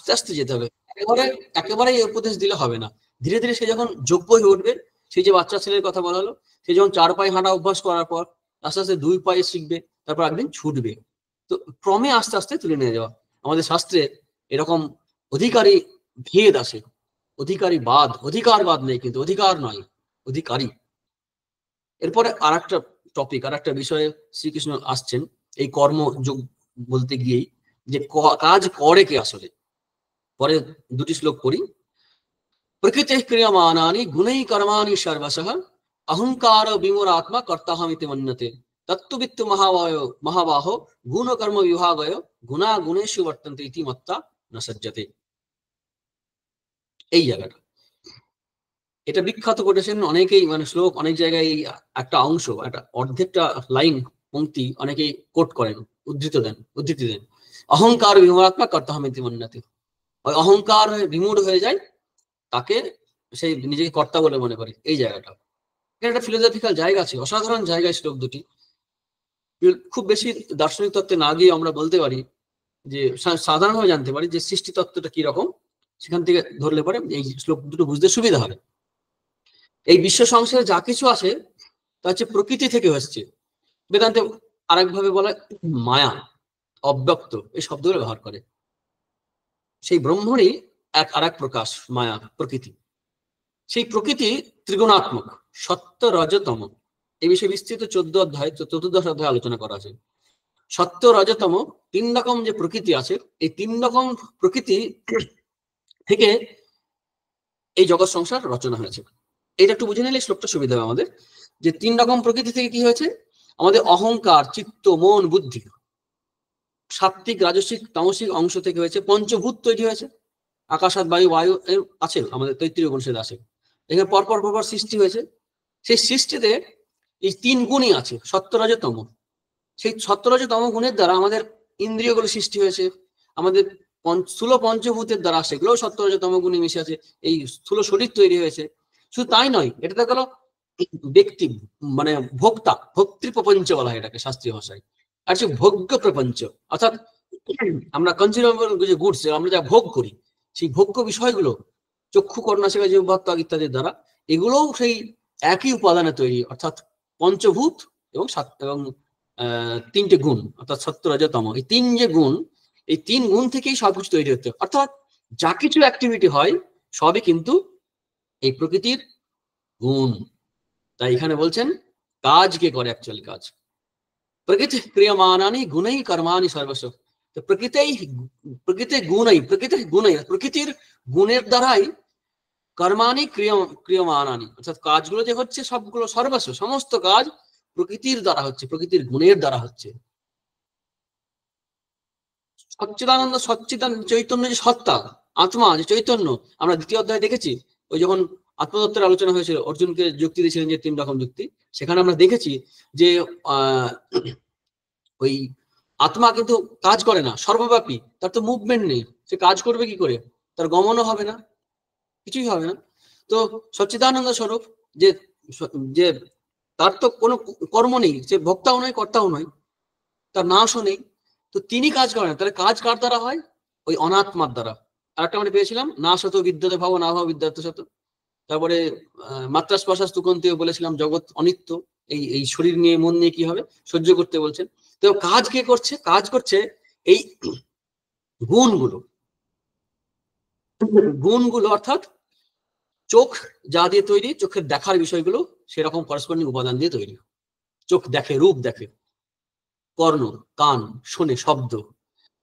আস্তে আস্তে যেতে হবে, একেবারে একেবারে এই উপদেশ দিলে হবে না। ধীরে ধীরে সে যখন যোগ্য হয়ে উঠবে, সেই যে বাচ্চা ছেলের কথা বলা হলো, সে যখন 4 পায়ে হাঁটা অভ্যাস করার পর আস্তে আস্তে 2 পায়ে শিখবে, তারপর একদিন ছুটবে। তো ক্রমে আস্তে আস্তে তুলে নিয়ে যাওয়া। আমাদের শাস্ত্রে এরকম অধিকারী ভেদ আছে, অধিকারী বাদ, অধিকারবাদ নেই, কিন্তু অধিকার নয়, অধিকারী। এরপরে আর একটা টপিক, আর একটা বিষয়ে শ্রীকৃষ্ণ আসছেন এই কর্মযোগ বলতে গিয়েই, যে কাজ করে কে আসলে। পরে দুটি শ্লোক পড়ি। প্রকৃতি ক্রিয়মাণানি গুণৈ কর্মাণি সর্বশঃ অহংকার বিমূঢ়াত্মা কর্তাহমিতি মন্যতে তত্ত্ববিত্তু মহাবাহো গুণ কর্ম বিভাগয় গুণা গুণেষু বর্তন্তে ইতি মত্তা ন সজ্জতে। এই জায়গাটা এটা বিখ্যাত করেছেন অনেকেই, মানে শ্লোক অনেক জায়গায় একটা অংশ, একটা অর্ধেকটা লাইন পংক্তি অনেকেই কোট করেন, উদ্ধৃতি দেন। অহংকার বিমূঢ়াত্মা কর্তাহমিতি মন্যতে, ওই অহংকার বিমূঢ় হয়ে যায়, তাকে সেই নিজেকে কর্তা বলে মনে করে। এই জায়গাটা একটা ফিলোসফিক্যাল জায়গা আছে, অসাধারণ জায়গায় শ্লোক দুটি। খুব বেশি দার্শনিক তত্ত্বে না গিয়ে আমরা বলতে পারি যে সাধারণভাবে জানতে পারি যে সৃষ্টি তত্ত্বটা কি রকম, সেখান থেকে ধরলে পরে এই শ্লোক দুটো বুঝতে সুবিধা হবে। এই বিশ্ব সংসারে যা কিছু আছে তা হচ্ছে প্রকৃতি থেকে হচ্ছে। বেদান্তে আরেকভাবে বলে মায়া, অব্যক্ত, এই শব্দগুলো ব্যবহার করে। সেই ব্রহ্মরই আর এক প্রকাশ মায়া, প্রকৃতি। সেই প্রকৃতি ত্রিগুণাত্মক, সত্য রজতম। এই বিষয়ে বিস্তৃত 14 অধ্যায়, 14 অধ্যায় আলোচনা করা আছে। সত্য রজতম 3 রকম যে প্রকৃতি আছে, এই 3 রকম প্রকৃতি থেকে এই জগৎ সংসার রচনা হয়েছে। এটা একটু বুঝে নিলে শ্লোকটা সুবিধা হবে আমাদের। যে 3 রকম প্রকৃতি থেকে কি হয়েছে, আমাদের অহংকার, চিত্ত, মন, বুদ্ধি, সাত্ত্বিক, রাজসিক, তামসিক অংশ থেকে হয়েছে। পঞ্চভূত তৈরি হয়েছে, আকাশাত বায়ু বায়ু আছে আমাদের তৈত্তিরীয় উপনিষদে আছে। এখানে পরপর পরপর সৃষ্টি হয়েছে। সেই সৃষ্টিতে এই 3 গুণই আছে, সত্য রজ তম। সেই সত্য রজ তম গুণের দ্বারা আমাদের ইন্দ্রিয়গুলো সৃষ্টি হয়েছে, আমাদের স্থূল পঞ্চভূতের দ্বারা সেগুলোও সত্য রজ তম গুণে মিশে আছে, এই স্থূল শরীর তৈরি হয়েছে। শুধু তাই নয়, এটা তো গেল ব্যক্তি, মানে ভোক্তা, ভোক্তৃ প্রপঞ্চ বলা হয় এটাকে শাস্ত্রীয় ভাষায়। আর সে ভোগ্য প্রপঞ্চ, অর্থাৎ আমরা কনজিউমেবল যে গুডস, আমরা যা ভোগ করি, সেই ভোগ্য বিষয়গুলো চক্ষু, কর্ণাশিকা, জিহ্বা, ত্বক ইত্যাদির দ্বারা, এগুলোও সেই একই উপাদানে তৈরি, অর্থাৎ পঞ্চভূত এবং 3টে গুণ, অর্থাৎ সত্য রজ তম। এই 3 যে গুণ, এই 3 গুণ থেকেই সবকিছু তৈরি হতে। অর্থাৎ যা কিছু অ্যাক্টিভিটি হয় সবই কিন্তু এই প্রকৃতির গুণ। তাই এখানে বলছেন কাজ কে করে, অ্যাকচুয়ালি কাজ প্রকৃতি ক্রিয়মাণানি গুণৈ কর্মাণি সর্বস্ব। তো প্রকৃতির গুণই, প্রকৃতির গুণের দ্বারাই কর্মাণি ক্রিয়মাণানি, অর্থাৎ কাজগুলো যে হচ্ছে সবগুলো, সর্বস্ব, সমস্ত কাজ প্রকৃতির দ্বারা হচ্ছে, প্রকৃতির গুণের দ্বারা হচ্ছে। সচ্চিদানন্দ, চৈতন্য যে সত্তা, আত্মা যে চৈতন্য, আমরা 2য় অধ্যায়ে দেখেছি। ওই যখন আত্মতত্ত্বের আলোচনা হয়েছিল, অর্জুনকে যুক্তি দিয়েছিলেন যে 3 রকম যুক্তি, সেখানে আমরা দেখেছি যে ওই আত্মা কিন্তু কাজ করে না, সর্বব্যাপী, তার তো মুভমেন্ট নেই, সে কাজ করবে কি করে, তার গমনও হবে না, কিছুই হবে না। তো সচ্চিদানন্দ স্বরূপ যে যে তার তো কোনো কর্ম নেই, সে ভোক্তাও নয়, কর্তাও নয়, তার নাশও নেই, তো তিনি কাজ করেন। তাহলে কাজ কার দ্বারা হয়? ওই অনাত্মার দ্বারা। আর একটা আমরা পেয়েছিলাম, না শত বিদ্যতে ভাব, না ভাব বিদ্যার্থ শত। তারপরে মাত্রা স্পর্শা স্তুকন্তীয় বলেছিলাম, জগৎ অনিত্য, এই শরীর নিয়ে, মন নিয়ে কি হবে সহ্য করতে বলছেন। তো কাজ কে করছে? কাজ করছে এই গুণগুলো, অর্থাৎ চোখ যা দিয়ে তৈরি, চোখের দেখার বিষয়গুলো সেরকম করসপন্ডিং উপাদান দিয়ে তৈরি। চোখ দেখে, রূপ দেখে, কর্ণ, কান শোনে, শব্দ,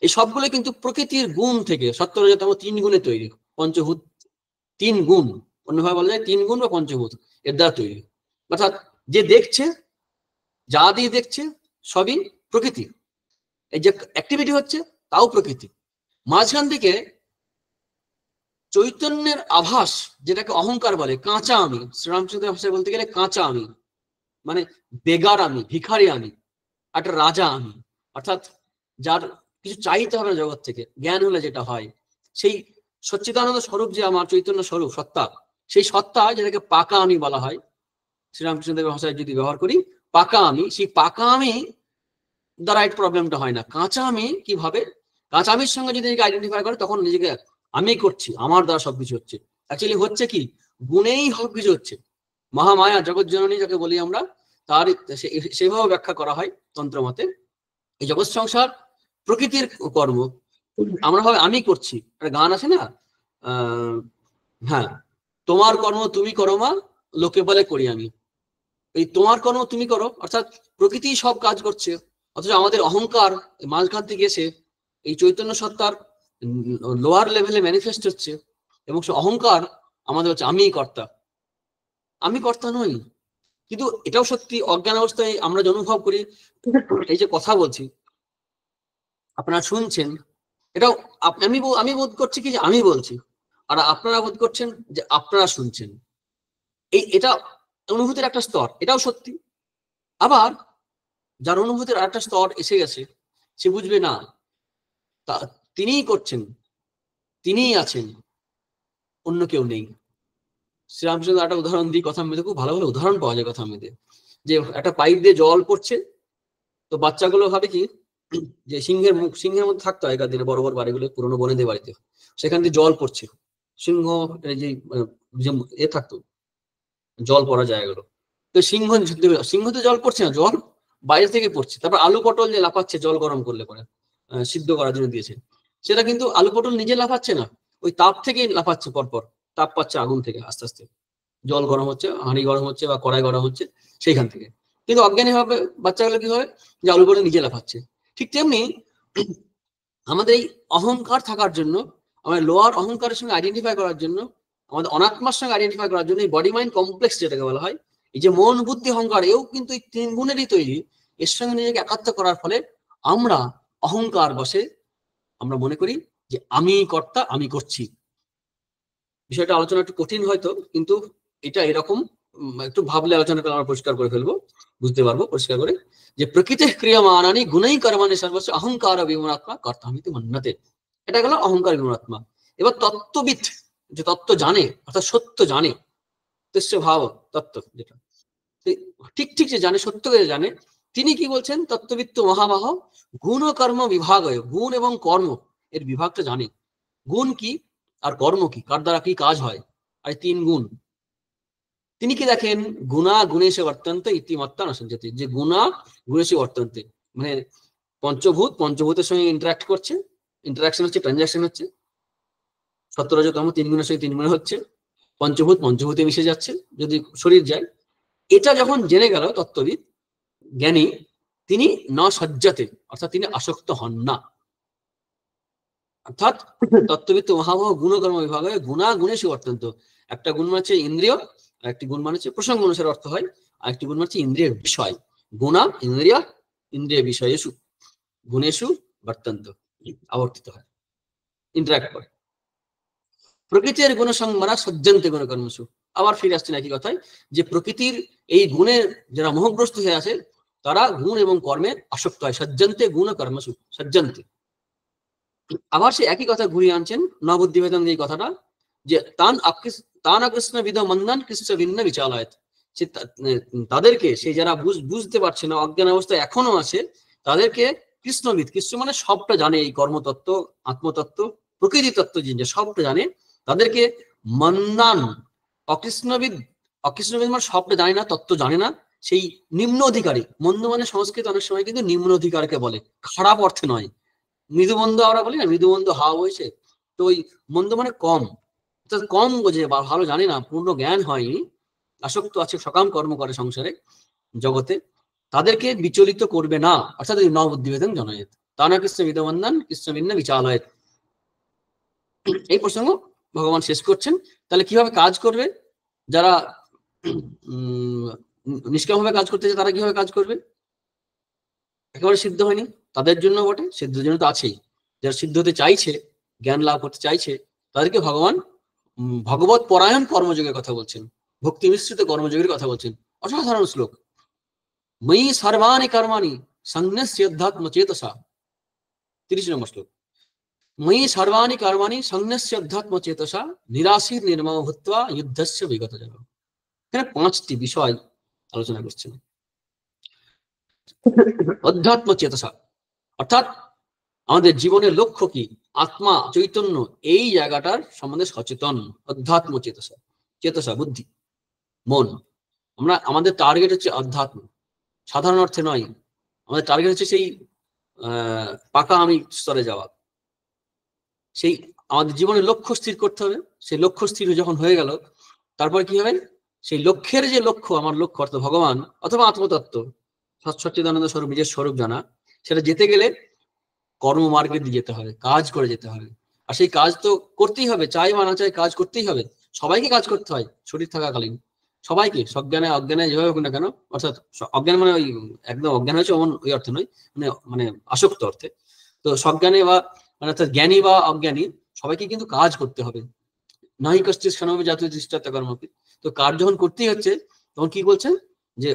এই সবগুলো কিন্তু প্রকৃতির গুণ থেকে, সত্য রজতম 3 গুণে তৈরি। পঞ্চভূত 3 গুণ, অন্যভাবে বলা যায় 3 গুণ বা পঞ্চভূত, এর দ্বারা তৈরি। অর্থাৎ যে দেখছে, যা দিয়ে দেখছে সবই প্রকৃতি, এই যে অ্যাক্টিভিটি হচ্ছে তাও প্রকৃতি। মাঝখান থেকে চৈতন্যের আভাস, যেটাকে অহংকার বলে, কাঁচা আমি, শ্রীরামচন্দ্রের ভাষায় বলতে গেলে কাঁচা আমি, মানে বেগার আমি, ভিখারি আমি, একটা রাজা আমি, অর্থাৎ যার কিছু চাইতে হবে না জগৎ থেকে, জ্ঞান হলে যেটা হয়, সেই সচ্চিদানন্দ স্বরূপ যে আমার চৈতন্য স্বরূপ সত্তা, সেই সত্তা যেটাকে পাকা আমি বলা হয়, শ্রীরামকৃষ্ণদেবের ভাষায় যদি ব্যবহার করি, পাকা আমি, সেই পাকা আমি দ্বারা এই প্রবলেমটা হয় না। কাঁচা আমি কিভাবে, কাঁচা আমির সঙ্গে যদি নিজেকে আইডেন্টিফাই করে তখন নিজেকে আমি করছি, আমার দ্বারা সবকিছু হচ্ছে। অ্যাকচুয়ালি হচ্ছে কি, গুণেই সবকিছু হচ্ছে। মহামায়া জগৎ জননী যাকে বলি আমরা, তার সেভাবে ব্যাখ্যা করা হয় তন্ত্র মতে। এই জগৎ সংসার প্রকৃতির কর্ম, আমরা ভাবে আমি করছি। একটা গান আছে না, হ্যাঁ, তোমার কর্ম তুমি করো মা, লোকে বলে করি আমি। এই তোমার কর্ম তুমি করো অর্থাৎ প্রকৃতি সব কাজ করছে, অথচ আমাদের অহংকার মাঝখান থেকে এসে এই চৈতন্য সত্তার লোয়ার লেভেলে ম্যানিফেস্ট হচ্ছে, এবং সে অহংকার আমাদের হচ্ছে আমি কর্তা। আমি কর্তা নই। কিন্তু এটাও সত্যি, অজ্ঞান অবস্থায় আমরা যে অনুভব করি, এই যে কথা বলছি, আপনারা শুনছেন, এটাও আমি বোধ করছি কি যে আমি বলছি, আর আপনারা বোধ করছেন যে আপনারা শুনছেন। এটা অনুভূতির একটা স্তর, এটাও সত্যি। আবার যার অনুভূতির আরেকটা স্তর এসে গেছে, সে বুঝবে না তিনিই করছেন, তিনিই আছেন, অন্য কেউ নেই। শ্রীরামচন্দ্র একটা উদাহরণ দিই কথা মেয়েদের, খুব ভালো ভালো উদাহরণ পাওয়া যায় কথা মেয়েদের। যে একটা পাইপ দিয়ে জল পড়ছে, তো বাচ্চাগুলো ভাবে কি যে সিংহের মধ্যে থাকতো আগেকার দিনে বড় বড় বাড়িগুলো, পুরোনো বনেদের বাড়িতে, সেখান দিয়ে জল পড়ছে, সিংহ যে থাকতো জল পড়া জায়গাগুলো, তো সিংহ তো জল পড়ছে না, জল বাইরে থেকে পড়ছে। তারপর আলু পটল যে লাফাচ্ছে জল গরম করলে পরে সিদ্ধ করার জন্য দিয়েছে, সেটা কিন্তু আলু পটল নিজে লাফাচ্ছে না, ওই তাপ থেকেই লাফাচ্ছে, পরপর তাপ পাচ্ছে আগুন থেকে, আস্তে আস্তে জল গরম হচ্ছে, হাঁড়ি গরম হচ্ছে বা কড়াই গরম হচ্ছে সেইখান থেকে। কিন্তু অজ্ঞানী ভাবে বাচ্চাগুলো কি হয় যে আলু পটল নিজে লাফাচ্ছে। ঠিক তেমনি আমাদের এই অহংকার থাকার জন্য, আমাদের লোয়ার অহংকারের সঙ্গে আইডেন্টিফাই করার জন্য, আমাদের অনাত্মার সঙ্গে আইডেন্টিফাই করার জন্য এই বডি মাইন্ড কমপ্লেক্স যেটাকে বলা হয়, এই যে মন বুদ্ধি অহংকার, এও কিন্তু এই 3 গুণেরই তৈরি। এর সঙ্গে নিজেকে একাত্ম করার ফলে আমরা অহংকার বসে আমরা মনে করি যে আমি কর্তা, আমি করছি। বিষয়টা আলোচনা একটু কঠিন হয়তো, কিন্তু এটা এরকম একটু ভাবলে আলোচনাটা আমরা পরিষ্কার করে ফেলবো, বুঝতে পারবো পরিষ্কার করে, যে প্রকৃতি ক্রিয়ামানানি গুণই কর্মাণি সর্বস্ব অহংকার বিমূঢ়াত্মা কর্তামিতি মন্যতে। এটা গেল অহংকার বিমূঢ়াত্মা। এবার তত্ত্ববিদ, যে তত্ত্ব জানে অর্থাৎ সত্য জানে, তস্য ভাব তত্ত্ব, যেটা ঠিক ঠিক যে জানে, সত্যকে জানে, তিনি কি বলছেন, তত্ত্ববিত্ত মহাবাহ গুণ ও কর্ম বিভাগ, গুণ এবং কর্ম এর বিভাগটা জানে। গুণ কি আর কর্ম কি, কার দ্বারা কি কাজ হয়, আর 3 গুণ তিনি কি দেখেন, গুণা গুণেশে বর্তন্তে ইতিমত্তা না সঞ্জতে, যে গুণা গুণেশে বর্তন্তে মানে পঞ্চভূতের সঙ্গে ইন্টারাক্ট করছে, ইন্টারাকশন হচ্ছে, ট্রানজাকশন হচ্ছে, সত্যরজতম 3 গুণের সঙ্গে 3 গুণে হচ্ছে, পঞ্চভূতে মিশে যাচ্ছে যদি শরীর যায়। এটা যখন জেনে গেল তত্ত্ববিদ জ্ঞানী, তিনি না সজ্জাতে অর্থাৎ তিনি আসক্ত হন না। অর্থাৎ তত্ত্ববিদ মহাবাহ গুণকর্ম বিভাগ হয় গুণা গুণেশে বর্তন্ত। একটা গুণ মানে হচ্ছে ইন্দ্রিয়, আর একটি গুণ মানে হচ্ছে প্রসঙ্গ অনুসারে অর্থ হয়, আর একটি গুণ মানে হচ্ছে ইন্দ্রিয়ের বিষয়। গুণা ইন্দ্রিয়, ইন্দ্রিয় বিষয়েষু গুণেশু বর্তন্ত, আবর্তিত হয়, ইন্টারাক্ট করে। প্রকৃতির গুণ সংমারা সজ্জন্তে গুণকর্মসু। আবার ফিরে আসছেন একই কথায়, যে প্রকৃতির এই গুণের যারা মোহগ্রস্ত হয়ে আছে, তারা গুণ এবং কর্মের আসক্ত হয়। সজ্জন্তে গুণ কর্মসু, সজ্জন্তে। আবার সে একই কথা ঘুরিয়ে আনছেন নবুদ্ধিভেদন এই কথাটা, যে তান কৃষ্ণ বিদ মন্দন কৃষ্ণ ভিন্ন বিচালায়ত। সে তাদেরকে, সেই যারা বুঝতে পারছে না, অজ্ঞান অবস্থায় এখনো আছে, তাদেরকে কৃষ্ণবিদ, কৃষ্ণ মানে সবটা জানে, এই কর্মতত্ত্ব, আত্মতত্ত্ব, প্রকৃতি তত্ত্ব যে সবটা জানে, তাদেরকে মন্দান, অকৃষ্ণবিদ মানে সবটা জানে না, তত্ত্ব জানে না, সেই নিম্ন অধিকারী। মন্দ মানে সংস্কৃত অনেক সময় কিন্তু নিম্ন অধিকারকে বলে, খারাপ অর্থে নয়। মৃদুমন্দ আমরা বলি না, মৃদুমন্দ হাওয়া হয়েছে, তো ওই মন্দ মানে কম, কম বোঝে বা ভালো জানে না, পূর্ণ জ্ঞান হয়নি, আসক্ত আছে, সকাম কর্ম করে সংসারে জগতে, তাদেরকে বিচলিত করবে না, অর্থাৎ নবুদ্ধিভেদন জনয়েত তানা কৃষ্ণ বিদবন্ধন কৃষ্ণ ভিন্ন বিচালয়েত। এই প্রসঙ্গ ভগবান শেষ করছেন। তাহলে কিভাবে কাজ করবে যারা নিষ্কামভাবে কাজ করতেছে, তারা কিভাবে কাজ করবে? একেবারে সিদ্ধ হয়নি তাদের জন্য বটে, সিদ্ধের জন্য তো আছেই। যারা সিদ্ধ হতে চাইছে, জ্ঞান লাভ করতে চাইছে, তাদেরকে ভগবান ভগবত পরায়ণ কর্মযোগের কথা বলছেন, ভক্তি মিশ্রিত কর্মযোগের কথা বলছেন। অসাধারণ শ্লোক। ময়ি সর্বাণি কর্মাণি সংন্যস্যধ্যাত্ম চেতসা, 30 নম্বর শ্লোক। ময়ি সর্বাণি কর্মাণি সংন্যস্যধ্যাত্ম চেতসা নিরাশীর নির্মম ভূত্বা যুদ্ধস্য বিগত জন। এখানে 5টি বিষয় আলোচনা করছেন। অধ্যাত্ম চেতসা অর্থাৎ আমাদের জীবনের লক্ষ্য কি, আত্মা চৈতন্য, এই জায়গাটার সম্বন্ধে সচেতন। অধ্যাত্ম চেতসা, চেতসা বুদ্ধি, মন। আমাদের টার্গেট হচ্ছে অধ্যাত্ম, সাধারণ অর্থে নয়। আমাদের টার্গেট হচ্ছে সেই পাকা আমি স্তরে যাওয়া। সেই আমাদের জীবনের লক্ষ্য স্থির করতে হবে। সেই লক্ষ্য স্থির যখন হয়ে গেল, তারপর কি হবে, সেই লক্ষ্যের যে লক্ষ্য, আমার লক্ষ্য অর্থাৎ ভগবান অথবা আত্মতত্ত্ব, সচ্চিদানন্দ স্বরূপ, নিজের স্বরূপ জানা, সেটা যেতে গেলে কর্মমার্গে দিয়ে যেতে হবে, কাজ করে যেতে হবে। আর সেই কাজ তো করতেই হবে, চাই বা না চাই কাজ করতেই হবে। সবাইকে কাজ করতে হয় শরীর থাকাকালীন, সবাইকে, সজ্ঞানে অজ্ঞানে যেভাবে হোক না কেন। অর্থাৎ অজ্ঞান মানে ওই একদম অজ্ঞান হয়েছে অমন ওই অর্থে নয়, মানে মানে আসক্ত অর্থে। তো সজ্ঞানে বা মানে অর্থাৎ জ্ঞানী বা অজ্ঞানী সবাইকে কিন্তু কাজ করতে হবে। নাহি কষ্টিস খানবে জাতীয় দৃষ্টান্ত কর্মকে। তো কাজ যখন করতেই হচ্ছে, তখন কি বলছেন, যে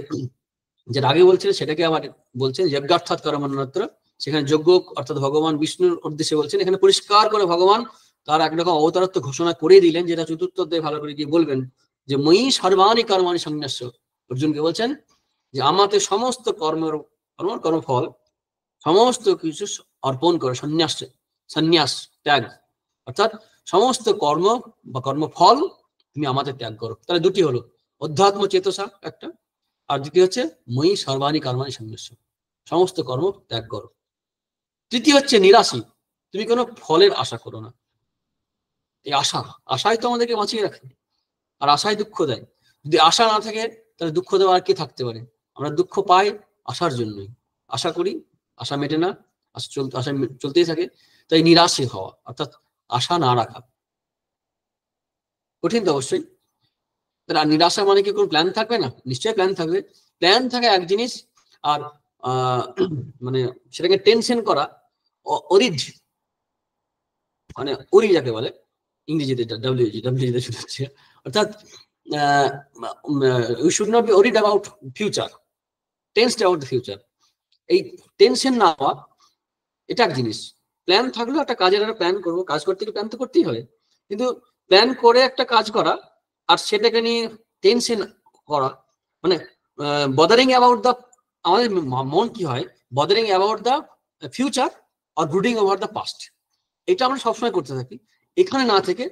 যেটা আগে বলছিলেন সেটাকে আবার বলছেন যজ্ঞার্থাৎ কর্মন্যত্র। সেখানে যজ্ঞ অর্থাৎ ভগবান বিষ্ণুর উদ্দেশ্যে বলছেন। এখানে পরিষ্কার করে ভগবান তার একরকম অবতারত্ব ঘোষণা করে দিলেন, যেটা চতুর্থ অধ্যায়ে ভালো করে গিয়ে বলবেন, যে মই সর্বাণি কর্মাণি সন্ন্যাস। অর্জুনকে বলছেন যে আমাতে সমস্ত কর্মফল সমস্ত কিছু অর্পণ করে, সন্ন্যাস ত্যাগ, অর্থাৎ সমস্ত কর্ম বা কর্মফল তুমি আমাদের ত্যাগ করো। তাহলে দুটি হলো, অধ্যাত্ম চেতসা একটা, আর দ্বিতীয় হচ্ছে মই সর্বাণি কর্মাণি সন্ন্যাস, সমস্ত কর্ম ত্যাগ করো। তৃতীয় হচ্ছে নিরাশী, তুমি কোনো ফলের আশা করো না। এই আশাই তো আমাদেরকে বাঁচিয়ে রাখে, আর আশাই দুঃখ দেয়। যদি আশা না থাকে তাহলে দুঃখ দেওয়া আর কে থাকতে পারে? আমরা দুঃখ পাই আশার জন্যই, আশা করি, আশা মেটে না, আশা চলতেই থাকে। তাই নিরাশী হওয়া অর্থাৎ আশা না রাখা কঠিন তো অবশ্যই। তাহলে নিরাশা মানে কি কোনো প্ল্যান থাকবে না? নিশ্চয়ই প্ল্যান থাকবে। প্ল্যান থাকে এক জিনিস, আর মানে সেটাকে টেনশন করা, অরিড মানে ওরি যাকে বলে ইংরেজিতে, ডাব্লিউজি শুরু হচ্ছে। অর্থাৎ we should not be worried about future, tensed about the future. এই টেনশন না হওয়া, এটা এক জিনিস। প্ল্যান থাকলেও একটা কাজের একটা প্ল্যান করবো, কাজ করতে গেলে প্ল্যান তো করতেই হবে, কিন্তু প্ল্যান করে একটা কাজ করা আর সেটাকে নিয়ে টেনশন করা, মানে বদারিং অ্যাবাউট দ্য, আমাদের মন কি হয়, বদারিং অ্যাবাউট দ্য ফিউচার আর ব্রুডিং ওভার দ্য পাস্ট, এটা আমরা সবসময় করতে থাকি। এখানে না থেকে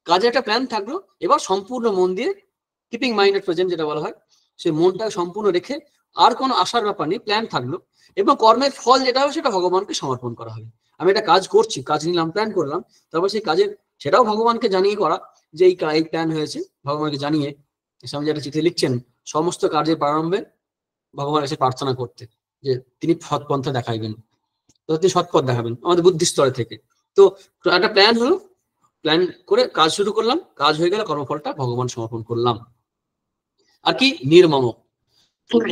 কাজে একটা প্ল্যান থাকলো, এবার সম্পূর্ণ মন দিয়ে কিপিং মাইন্ড এট প্রেজেন্ট যেটা বলা হয়, সেই মনটা সম্পূর্ণ রেখে আর কোনো আশার ব্যাপার নেই, প্ল্যান থাকলো, এবং কর্মের ফল যেটা হবে সেটা ভগবানকে সমর্পণ করা হবে। আমি একটা কাজ করছি, কাজ নিলাম, প্ল্যান করলাম, তারপর সেই কাজের সেটাও ভগবানকে জানিয়ে করা, যে এই প্ল্যান হয়েছে, ভগবানকে জানিয়ে। স্বামী যেটা চিঠি লিখছেন, সমস্ত কাজের প্রারম্ভে ভগবান এসে প্রার্থনা করতে, যে তিনি সৎপন্থা দেখাইবেন, তো তিনি সৎপথ দেখাবেন আমাদের বুদ্ধি স্তরে থেকে। তো একটা প্ল্যান হলো, প্ল্যান করে কাজ শুরু করলাম, কাজ হয়ে গেলে কর্মফলটা ভগবান সমর্পণ করলাম। আর কি নির্মম,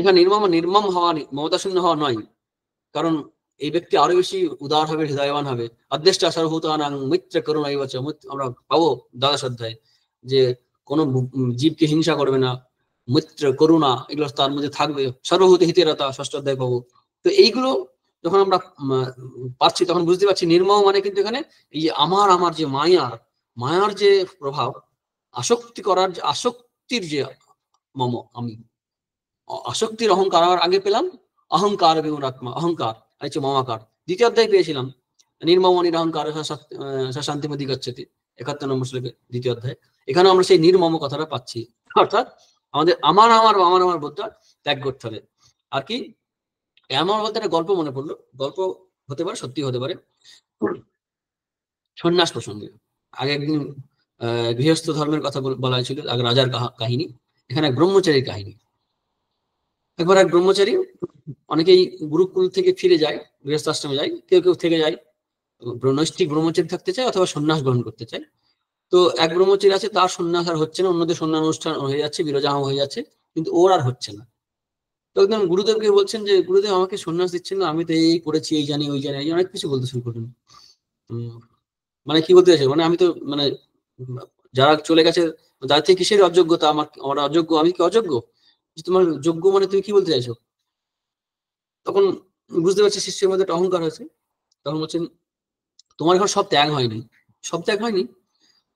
এখানে নির্মম হওয়া, মমতা শূন্য হওয়া নয়, কারণ এই ব্যক্তি আরো বেশি উদার হবে, হৃদয়বান হবে। অদ্দেষ্টা সর্বভূতানাং মিত্র করুণা ইবাচ, আমরা পাবো দ্বাদশ অধ্যায়, যে কোনো জীবকে হিংসা করবে না, মিত্র করুণা এগুলো তার মধ্যে থাকবে, সর্বভূত হিতেরতা ষষ্ঠ অধ্যায় পাবো। তো এইগুলো যখন আমরা পাচ্ছি, তখন বুঝতে পারছি নির্মম মানে কিন্তু এখানে এই যে আমার যে মায়ার যে প্রভাব, আসক্তি করার যে আসক্তির যে মম আমি, আসক্তির অহংকার আগে পেলাম, অহংকার বিমূঢ়াত্মা, অহংকার হচ্ছে মমাকার। দ্বিতীয় অধ্যায় পেয়েছিলাম নির্মম নিরহংকার শান্তিমতি গচ্ছতি, 71 নম্বর শ্লোকে দ্বিতীয় অধ্যায়। এখানে আমরা সেই নির্মম কথাটা পাচ্ছি, অর্থাৎ আমাদের আমার বোধটা ত্যাগ করতে হবে। আর কি এমন বলতে একটা গল্প মনে পড়লো, গল্প হতে পারে, সত্যি হতে পারে। সন্ন্যাস প্রসঙ্গে আগে একদিন গৃহস্থ ধর্মের কথা বলা হয়েছিল, আগে রাজার কাহিনী, এখানে এক ব্রহ্মচারীর কাহিনী। একবার এক ব্রহ্মচারী, অনেকেই গুরুকুল থেকে ফিরে যায়, গৃহস্থাশ্রমে যায়, কেউ কেউ থেকে যায়, নৈষ্ঠিক ব্রহ্মচারী থাকতে চায় অথবা সন্ন্যাস গ্রহণ করতে চায়। তো এক ব্রহ্মচারী আছে, তার সন্ন্যাস আর হচ্ছে না, অন্যদের সন্ন্যাস অনুষ্ঠান হয়ে যাচ্ছে, বিরজাম হয়ে যাচ্ছে, কিন্তু ওর আর হচ্ছে না। তো একদম গুরুদেবকে বলছেন যে গুরুদেব আমাকে সন্ন্যাস দিচ্ছেন না, আমি তো এই করেছি, এই জানি ওই জানি, অনেক কিছু বলতে শুরু করলেন। মানে কি বলতে চাইছে, মানে আমি তো মানে যারা চলে গেছে তার থেকে কিসের অযোগ্যতা, আমার অযোগ্য, আমি কি অযোগ্য? তোমার যোগ্য মানে তুমি কি বলতে চাইছো? তখন বুঝতে পারছি শিষ্যের মধ্যে একটা অহংকার হয়েছে। তখন বলছেন তোমার এখন সব ত্যাগ হয়নি। সব ত্যাগ হয়নি?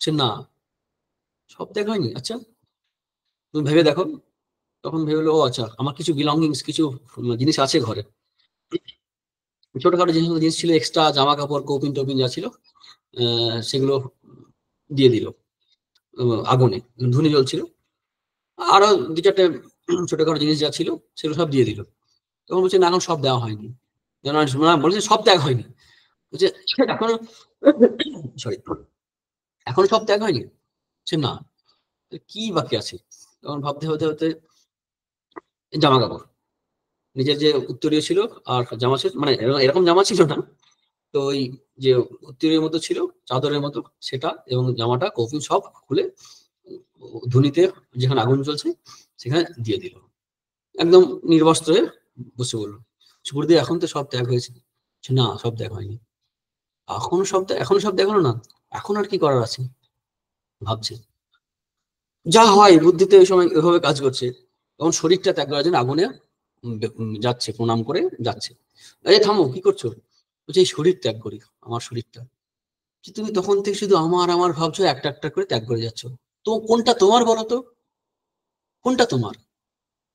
সে না, সব ত্যাগ হয়নি, আচ্ছা তুমি ভেবে দেখো। তখন ভেবে ও আচ্ছা, আমার কিছু বিলঙ্গিংস, কিছু জিনিস আছে ঘরে, ছোটখাটো জিনিস ছিল, এক্সট্রা জামা কাপড় কৌপিন টৌপিন যা ছিল সেগুলো দিয়ে দিল আগুনে, ধুনি জ্বলছিল, আরো দু চারটে ছোটখাটো জিনিস যা ছিল সেগুলো সব দিয়ে দিল। তখন বলছে না, এখন সব দেওয়া হয়নি। বলছে সব ত্যাগ হয়নি, বলছে এখনো, সরি, এখনো সব ত্যাগ হয়নি। সে না, কি বাকি আছে? তখন ভাবতে হতে হতে জামা কাপড়, নিজের যে উত্তরীয় ছিল আর জামা ছিল, মানে এরকম জামা ছিল না, তো ওই যে উত্তরীয় মতো ছিল চাদরের মতো সেটা, এবং জামাটা কৌপিন সব খুলে ধুনিতে যেখানে আগুন চলছে সেখানে দিয়ে দিল, একদম নির্বস্ত্র হয়ে বসে বললো, গুরুদেব এখন তো সব ত্যাগ হয়েছে। না, সব ত্যাগ হয়নি, এখনো সব ত্যাগ হলো না, এখন আর কি করার আছে ভাবছে। যা হয় বুদ্ধিতে ওই সময় এভাবে কাজ করছে, তখন শরীরটা ত্যাগ করার জন্য আগুনে যাচ্ছে, প্রণাম করে যাচ্ছে। এই থামো, কি করছো? বলছে এই শরীর ত্যাগ করি, আমার শরীরটা। যে তুমি তখন থেকে শুধু আমার আমার ভাবছো, একটা একটা করে ত্যাগ করে যাচ্ছ, তো কোনটা তোমার বলো তো? কোনটা তোমার?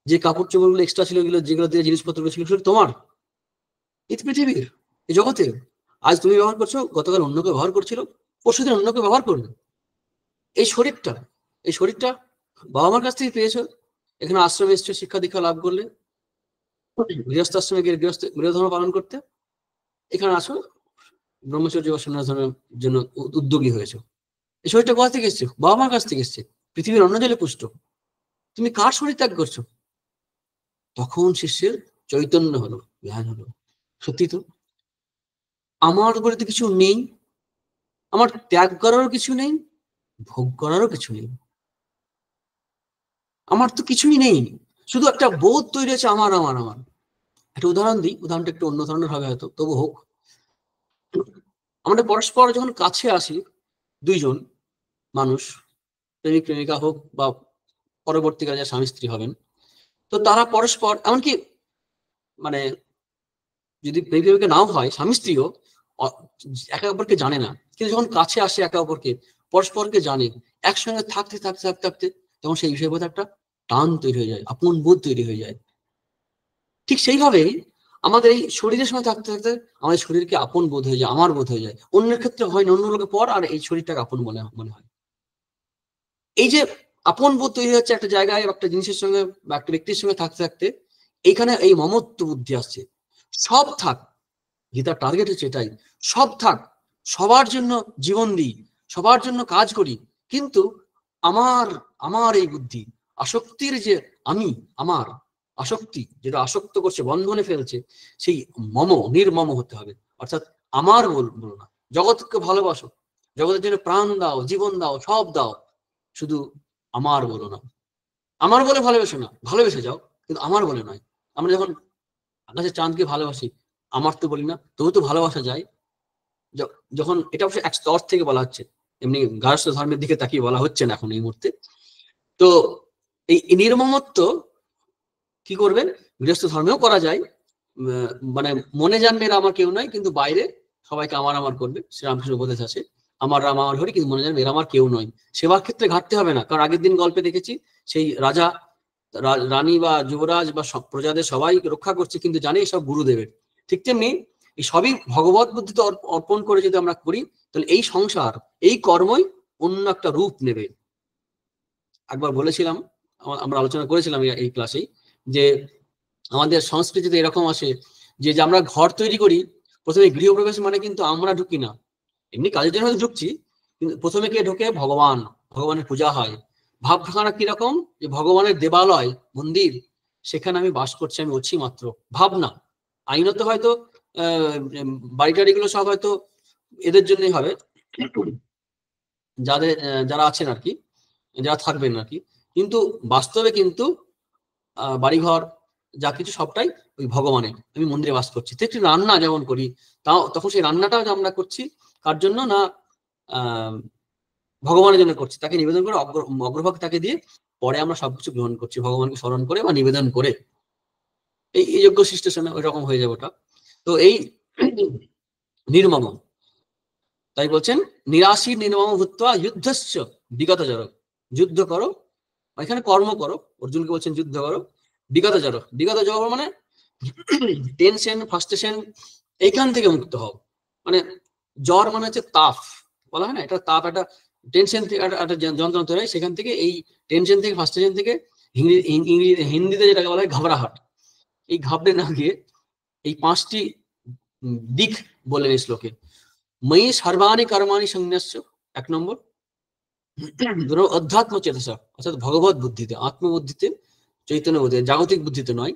যে কাপড় চোপড় গুলো এক্সট্রা ছিল, যেগুলো দিয়ে জিনিসপত্র ছিল, সেগুলো তোমার? এই পৃথিবীর, এই জগতের। আজ তুমি ব্যবহার করছো, গতকাল অন্যকে ব্যবহার করছিল, পরশুদিন অন্যকে ব্যবহার করবে। এই শরীরটা, এই শরীরটা বাবা মার কাছ থেকে পেয়েছো, এখানে আশ্রমে এসছো শিক্ষা দীক্ষা লাভ করলে, গৃহস্থ আশ্রমে গিয়ে গৃহধর্ম পালন করতে, এখানে আসো ব্রহ্মচর্য বা সন্ন্যাস জন্য উদ্যোগী হয়েছে। এই শরীরটা কোথা থেকে এসছে? বাবা মার কাছ থেকে এসছে, পৃথিবীর অন্য জলে পুষ্ট। তুমি কার শরীর ত্যাগ করছো? তখন শিষ্যের চৈতন্য হলো, জ্ঞান হলো, সত্যি তো আমার বলে তো কিছু নেই, আমার ত্যাগ করারও কিছু নেই, ভোগ করারও কিছু নেই, আমার তো কিছুই নেই, শুধু একটা বোধ তৈরি হয়েছে আমার আমার আমার। একটা উদাহরণ দিই, উদাহরণটা একটু অন্য ধরনের হবে হয়তো, তবু হোক। আমরা পরস্পর যখন কাছে আসি, দুইজন মানুষ, প্রেমিক প্রেমিকা হোক বা পরবর্তীকালে যারা স্বামী স্ত্রী হবেন, তো তারা পরস্পর, এমনকি মানে যদি প্রেমিক প্রেমিকা নাও হয়, স্বামী স্ত্রীও একে অপরকে জানে না, কিন্তু যখন কাছে আসে একে অপরকে, পরস্পরকে জানে, একসঙ্গে থাকতে থাকতে থাকতে থাকতে তখন সেই বিষয়ের প্রতি একটা টান তৈরি হয়ে যায়, আপন বোধ তৈরি হয়ে যায়। ঠিক সেইভাবেই আমাদের এই শরীরের সঙ্গে থাকতে থাকতে আমাদের শরীরকে আপন বোধ হয়ে যায়, আমার বোধ হয়ে যায়। অন্যের ক্ষেত্রে হয় না, অন্য লোকের পর আর এই শরীরটাকে আপন মনে হয়। এই যে আপন বোধ তৈরি হচ্ছে একটা জায়গায়, একটা জিনিসের সঙ্গে বা একটা ব্যক্তির সঙ্গে থাকতে থাকতে, এইখানে এই মমত্ব বুদ্ধি আসছে, সব থাক, গীতার টার্গেট হচ্ছে এটাই, সব থাক, সবার জন্য জীবন দিই, সবার জন্য কাজ করি, কিন্তু আমার আমার এই বুদ্ধি, আসক্তির যে আমি, আমার আসক্তি যেটা আসক্ত করছে, বন্ধনে ফেলছে, সেই নির্মম হতে হবে। অর্থাৎ আমার বলো না, জগৎকে ভালোবাসো, জগতের জন্য প্রাণ দাও, জীবন দাও, সব দাও, শুধু আমার বলো না। আমার বলে ভালোবেসো না, ভালোবেসে যাও, কিন্তু আমার বলে নয়। আমরা যখন আকাশের চাঁদকে ভালোবাসি, আমার তো বলি না, তবু তো ভালোবাসা যায়। যখন এটা অবশ্য এক স্তর থেকে বলা হচ্ছে, এমনি গার্হস্থ্য ধর্মের দিকে তাকিয়ে বলা হচ্ছে না এখন এই মুহূর্তে। তো এই নির্মমত্ব কি করবেন, গৃহস্থ ধর্মেও করা যায়, মানে মনে জানবে এরা আমার কেউ নয়, কিন্তু বাইরে সবাইকে আমার আমার করবে, শ্রীরামকৃষ্ণ উপদেশ আছে, আমার রাম আমার হরি, কিন্তু মনে জানবে এরা আমার কেউ নয়। সেবার ক্ষেত্রে ঘাটতে হবে না, কারণ আগের দিন গল্পে দেখেছি সেই রাজা রানী বা যুবরাজ বা প্রজাদের সবাই রক্ষা করছে, কিন্তু জানে সব গুরুদেবের। ঠিক তেমনি এই সবই ভগবত বুদ্ধিতে অর্পণ করে যদি আমরা করি, তাহলে এই সংসার, এই কর্মই অন্য একটা রূপ নেবে। একবার বলেছিলাম, আমরা আলোচনা করেছিলাম এই ক্লাসেই, যে আমাদের সংস্কৃতিতে এরকম আসে যে আমরা ঘর তৈরি করি, প্রথমে গৃহপ্রবেশ মানে কিন্তু আমরা ঢুকি না, এমনি কাজের জন্য ঢুকছি, কিন্তু প্রথমে কে ঢোকে? ভগবান, ভগবানের পূজা হয়। ভাবখানা কিরকম, যে ভগবানের দেবালয়, মন্দির, সেখানে আমি বাস করছি, আমি অছি মাত্র, ভাবনা। আইনত হয়তো বাড়িটাড়িগুলো সব হয়তো এদের জন্যই হবে, যারা আছেন আর কি, যারা থাকবেন আর কি, কিন্তু বাস্তবে কিন্তু বাড়িঘর যা কিছু সবটাই ওই ভগবানের, আমি মন্দিরে বাস করছি। তো একটি রান্না যেমন করি, তাও তখন সেই রান্নাটাও আমরা করছি কার জন্য না, ভগবানের জন্য করছি, তাকে নিবেদন করে, অগ্রভাগ তাকে দিয়ে, পরে আমরা সবকিছু গ্রহণ করছি ভগবানকে স্মরণ করে বা নিবেদন করে। এই যোগ্য সিস্টেশনে ওই রকম হয়ে যাবে ওটা। তো এই নির্মম, তাই বলছেন নিরাশী নির্মম ভূত্বা যুদ্ধস্য বিগত জড়, যুদ্ধ করো, এখানে কর্ম করো, অর্জুনকে বলছেন যুদ্ধ করো, বিগত জড়। বিগত জড় মানে টেনশন, ফ্রাস্ট্রেশন, এইখান থেকে মুক্ত হও। মানে জ্বর মানে হচ্ছে তাপ, বলা হয় না, এটা তাপ, একটা টেনশন থেকে একটা যন্ত্রণা তৈরি হয়, সেখান থেকে এই টেনশন থেকে, ফার্স্টেশন থেকে হিন্দিতে যেটাকে বলা হয় ঘাবড়াহাট, এই ঘাবড়ে না গিয়ে এই 5টি দিক বলেন এই শ্লোকে। ময়ি সর্বাণি কর্মাণি সংন্যাস্য, 1 নম্বর। অধ্যাত্ম চেতসা, অর্থাৎ ভগবত বুদ্ধিতে, আত্মবুদ্ধিতে, চৈতন্য বুদ্ধিতে, জাগতিক বুদ্ধিতে নয়,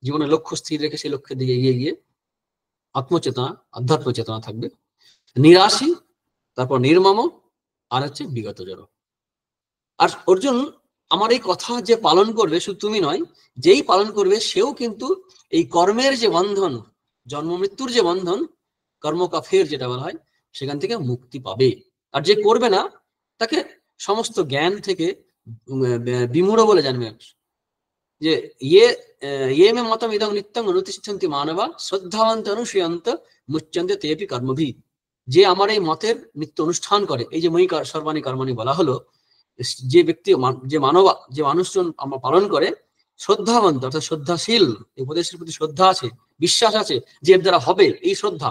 জীবনের লক্ষ্য স্থির রেখে সেই লক্ষ্যের দিকে এগিয়ে গিয়ে আত্মচেতনা, আধ্যাত্ম চেতনা থাকবে। নিরাশী, তারপর নির্মম, আর হচ্ছে বিগত জড়। আর অর্জুন, আমার এই কথা যে পালন করবে, শুধু তুমি নয়, যেই পালন করবে সেও কিন্তু এই কর্মের যে বন্ধন, জন্ম মৃত্যুর যে বন্ধন, কর্ম কাফের যেটা বলা হয়, সেখান থেকে মুক্তি পাবে। আর যে করবে না, তাকে সমস্ত জ্ঞান থেকে বিমূঢ় বলে জানবে। যে ইয়ে মে মতম ইদং নিত্যং অনুতিষ্ঠন্তি মানবা শ্রদ্ধাবন্ত অনুসূয়ন্ত মুচ্যন্তে তেপি কর্মভি। যে আমার এই মতের নিত্য অনুষ্ঠান করে, এই যে ময়ি সর্বাণি কর্মাণি বলা হলো, যে ব্যক্তি, যে মানব, যে মানুষজন আমরা পালন করে, শ্রদ্ধাবন্ত অর্থাৎ শ্রদ্ধাশীল, এই উপদেশের প্রতি শ্রদ্ধা আছে, বিশ্বাস আছে যে এর দ্বারা হবে, এই শ্রদ্ধা,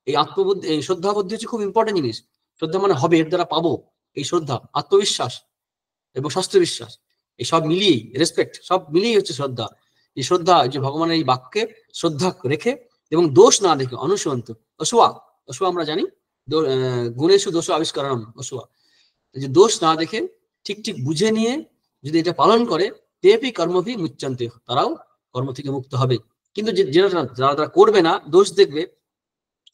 এই আত্মবুদ্ধি, এই শ্রদ্ধা বুদ্ধি হচ্ছে খুব ইম্পর্টেন্ট জিনিস। শ্রদ্ধা মানে হবে, এর দ্বারা পাবো, এই শ্রদ্ধা, আত্মবিশ্বাস এবং স্বাস্থ্য বিশ্বাস, এই সব মিলিয়েই, রেসপেক্ট, সব মিলিয়েই হচ্ছে শ্রদ্ধা। এই শ্রদ্ধা, যে ভগবানের এই বাক্যে শ্রদ্ধা রেখে এবং দোষ না দেখে, অনুসন্ত, অসুয়া, অসুয়া আমরা জানি, গুণেশু দোষ আবিষ্কারণ, অসুয়া, যে দোষ না দেখে ঠিক ঠিক বুঝে নিয়ে যদি এটা পালন করে, তেপি কর্মভি মুচ্যন্তে, তারাও কর্ম থেকে মুক্ত হবে। কিন্তু যারা করবে না, দোষ দেখবে,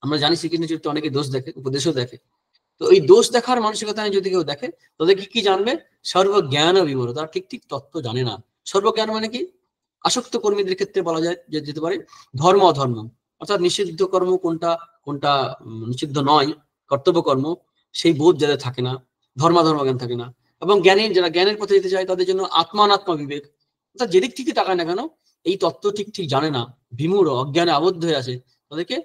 আমরা জানি শ্রীকৃষ্ণ চরিত্রে অনেকে দোষ দেখে, উপদেশও দেখে। তো এই দোষ দেখার মানসিকতা যদি কেউ দেখে, তাদেরকে কি জানবে? সর্বজ্ঞান বিমূঢ়, তারা ঠিক ঠিক তত্ত্ব জানে না। সর্বজ্ঞান মানে কি? আসক্ত কর্মীদের ক্ষেত্রে বলা যায় যেতে পারে ধর্ম অধর্ম, অর্থাৎ নিষিদ্ধ কর্ম কোনটা, কোনটা নিষিদ্ধ নয়, কর্তব্য কর্ম, সেই বোধ যাদের থাকে না, ধর্মাধর্ম জ্ঞান থাকে না। এবং জ্ঞানী, যারা জ্ঞানের পথে যেতে চায়, তাদের জন্য আত্মানাত্মা বিবেক, অর্থাৎ যেদিক থেকে তাকায় না কেন, এই তত্ত্ব ঠিক ঠিক জানে না, বিমূঢ়, অজ্ঞানে আবদ্ধ হয়ে আছে, তাদেরকে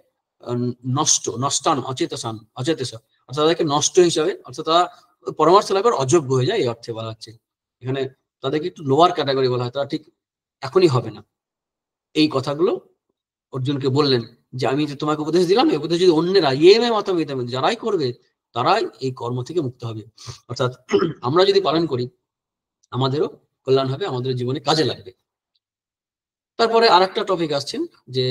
নষ্ট, নষ্টান, অচেতসান, অচেতসা, অর্থাৎ তাদেরকে নষ্ট হিসাবে, অর্থাৎ তারা পরামর্শ লাভের অযোগ্য হয়ে যায়, এই অর্থে বলা হচ্ছে এখানে। তাদেরকে একটু লোয়ার ক্যাটাগরি বলা হয়, তারা ঠিক এখনই হবে না। এই কথাগুলো অর্জুনকে বললেন, যে আমি যে তোমাকে উপদেশ দিলাম, এই উপদেশ যদি অন্যেরা ইয়ে মতম যারাই করবে, তারাই এই কর্ম থেকে মুক্ত হবে। অর্থাৎ আমরা যদি পালন করি, আমাদেরও কল্যাণ হবে, আমাদের জীবনে কাজে লাগবে। তারপরে আরেকটা টপিক আসছেন, যে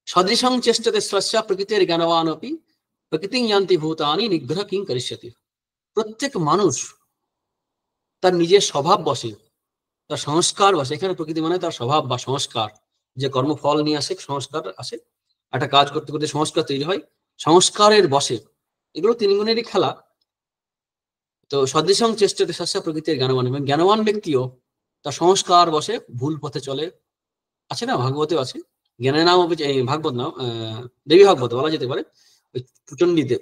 সদৃশং চেষ্টতে স্রস্যা প্রকৃতির জ্ঞানবান অপি প্রকৃতি ইয়ান্তি ভূতানি নিগ্রহ কিং করিষ্যতি। প্রত্যেক মানুষ তার নিজের স্বভাব বসে, তার সংস্কার বসে, এখানে প্রকৃতি মানে তার স্বভাব বা সংস্কার, যে কর্মফল নিয়ে আসে, সংস্কার আসে, একটা কাজ করতে করতে সংস্কার তৈরি হয়, সংস্কারের বসে, এগুলো 3 গুণেরই খেলা। তো সদৃশং চেষ্টতে স্রস্যা প্রকৃতির জ্ঞানবান, এবং জ্ঞানবান ব্যক্তিও তার সংস্কার বসে ভুল পথে চলে। আছে না, ভাগবতেও আছে, জ্ঞানের নাম, ভাগবত নাম, দেবী ভাগবত বলা যেতে পারে, চণ্ডীতে,